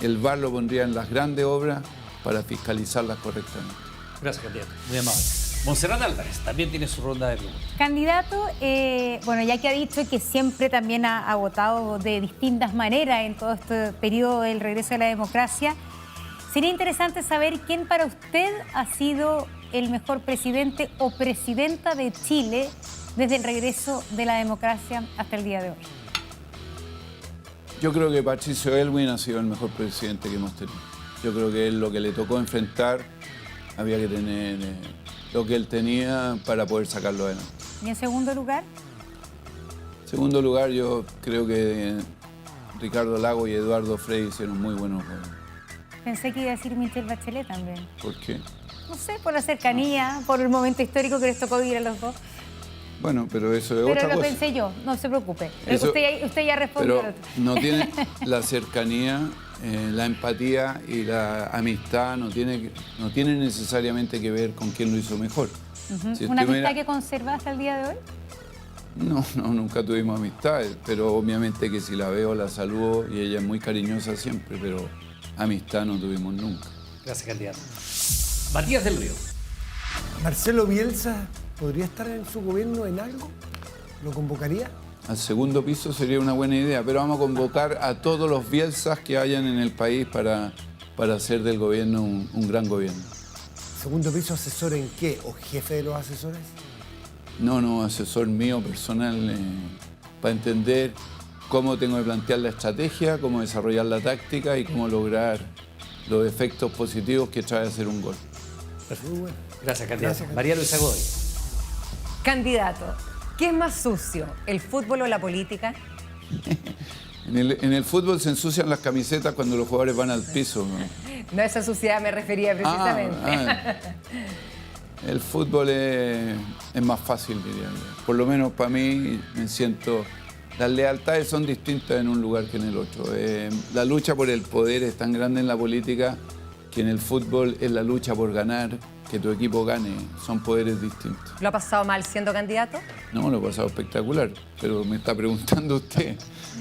el VAR lo pondría en las grandes obras para fiscalizarlas correctamente. Gracias, candidato. Muy amable. Montserrat Álvarez también tiene su ronda de preguntas. Candidato, bueno, ya que ha dicho que siempre también ha votado de distintas maneras en todo este periodo del regreso de la democracia, sería interesante saber quién para usted ha sido el mejor presidente o presidenta de Chile desde el regreso de la democracia hasta el día de hoy. Yo creo que Patricio Aylwin ha sido el mejor presidente que hemos tenido. Yo creo que lo que le tocó enfrentar había que tener lo que él tenía para poder sacarlo adelante. ¿Y en segundo lugar? En segundo lugar, yo creo que Ricardo Lago y Eduardo Frei hicieron muy buenos juegos. Pensé que iba a decir Michelle Bachelet también. ¿Por qué? No sé, por la cercanía, por el momento histórico que les tocó vivir a los dos. Bueno, pero eso es otra cosa. Pero lo pensé yo, no se preocupe. Eso, usted ya respondió. Pero no tiene la cercanía, la empatía y la amistad no tiene necesariamente que ver con quién lo hizo mejor. Si ¿Una amistad que conserva hasta el día de hoy? No, nunca tuvimos amistades, pero obviamente que si la veo la saludo y ella es muy cariñosa siempre, pero amistad no tuvimos nunca. Gracias, candidato. Matías del Río. ¿Marcelo Bielsa podría estar en su gobierno en algo? ¿Lo convocaría? Al segundo piso sería una buena idea, pero vamos a convocar a todos los Bielsas que hayan en el país para hacer del gobierno un gran gobierno. ¿Segundo piso asesor en qué? ¿O jefe de los asesores? No, asesor mío personal para entender cómo tengo que plantear la estrategia, cómo desarrollar la táctica y cómo lograr los efectos positivos que trae hacer un gol. Muy bueno. Gracias, candidato. Gracias, María Luisa Godoy. Candidato, ¿qué es más sucio, el fútbol o la política? En el fútbol se ensucian las camisetas cuando los jugadores van al piso, ¿no? No, a esa suciedad me refería precisamente. El fútbol es más fácil, diría yo. Por lo menos para mí me siento... Las lealtades son distintas en un lugar que en el otro. La lucha por el poder es tan grande en la política que en el fútbol es la lucha por ganar, que tu equipo gane. Son poderes distintos. ¿Lo ha pasado mal siendo candidato? No, lo he pasado espectacular, pero me está preguntando usted.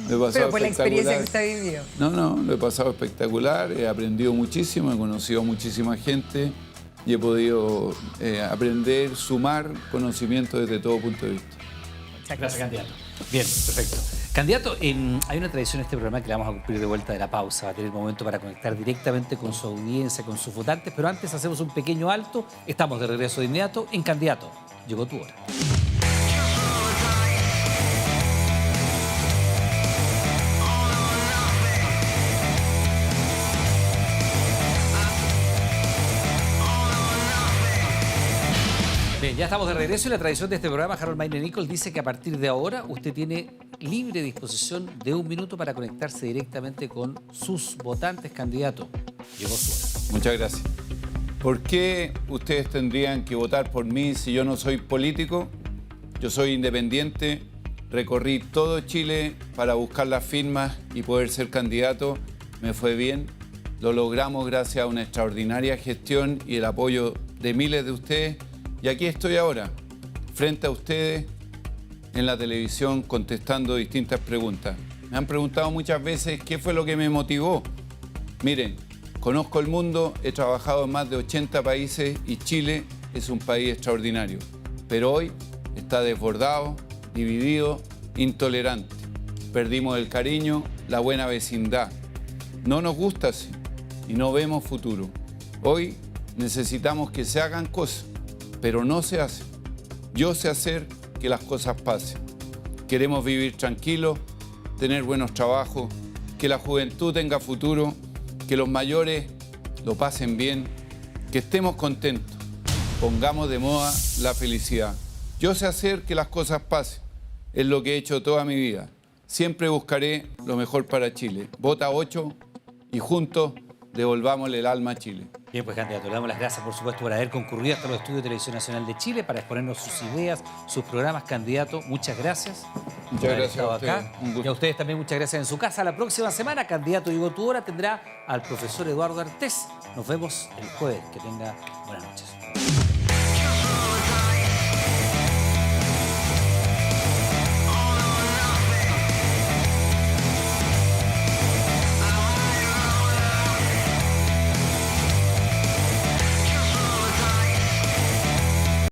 Lo he pasado pero por la experiencia que usted ha vivido. No, lo he pasado espectacular, he aprendido muchísimo, he conocido a muchísima gente y he podido aprender, sumar conocimiento desde todo punto de vista. Gracias, candidato. Bien, perfecto. Candidato, hay una tradición en este programa que la vamos a cumplir de vuelta de la pausa. Va a tener momento para conectar directamente con su audiencia, con sus votantes, pero antes hacemos un pequeño alto. Estamos de regreso de inmediato en Candidato. Llegó tu hora. Bien, ya estamos de regreso y la tradición de este programa, Harold Mayne Nichols, dice que a partir de ahora usted tiene libre disposición de 1 minuto para conectarse directamente con sus votantes. Candidato, llegó su hora. Muchas gracias. ¿Por qué ustedes tendrían que votar por mí si yo no soy político? Yo soy independiente, recorrí todo Chile para buscar las firmas y poder ser candidato. Me fue bien, lo logramos gracias a una extraordinaria gestión y el apoyo de miles de ustedes. Y aquí estoy ahora, frente a ustedes, en la televisión, contestando distintas preguntas. Me han preguntado muchas veces qué fue lo que me motivó. Miren, conozco el mundo, he trabajado en más de 80 países y Chile es un país extraordinario. Pero hoy está desbordado, dividido, intolerante. Perdimos el cariño, la buena vecindad. No nos gusta así y no vemos futuro. Hoy necesitamos que se hagan cosas, pero no se hace. Yo sé hacer que las cosas pasen. Queremos vivir tranquilos, tener buenos trabajos, que la juventud tenga futuro, que los mayores lo pasen bien, que estemos contentos. Pongamos de moda la felicidad. Yo sé hacer que las cosas pasen. Es lo que he hecho toda mi vida. Siempre buscaré lo mejor para Chile. Vota 8 y juntos devolvámosle el alma a Chile. Bien, pues candidato, le damos las gracias, por supuesto, por haber concurrido hasta los estudios de Televisión Nacional de Chile para exponernos sus ideas, sus programas. Candidato, muchas gracias. Muchas gracias a ustedes. Acá. Y a ustedes también muchas gracias en su casa. La próxima semana, Candidato Llegó tu hora, tendrá al profesor Eduardo Artés. Nos vemos el jueves. Que tenga buenas noches.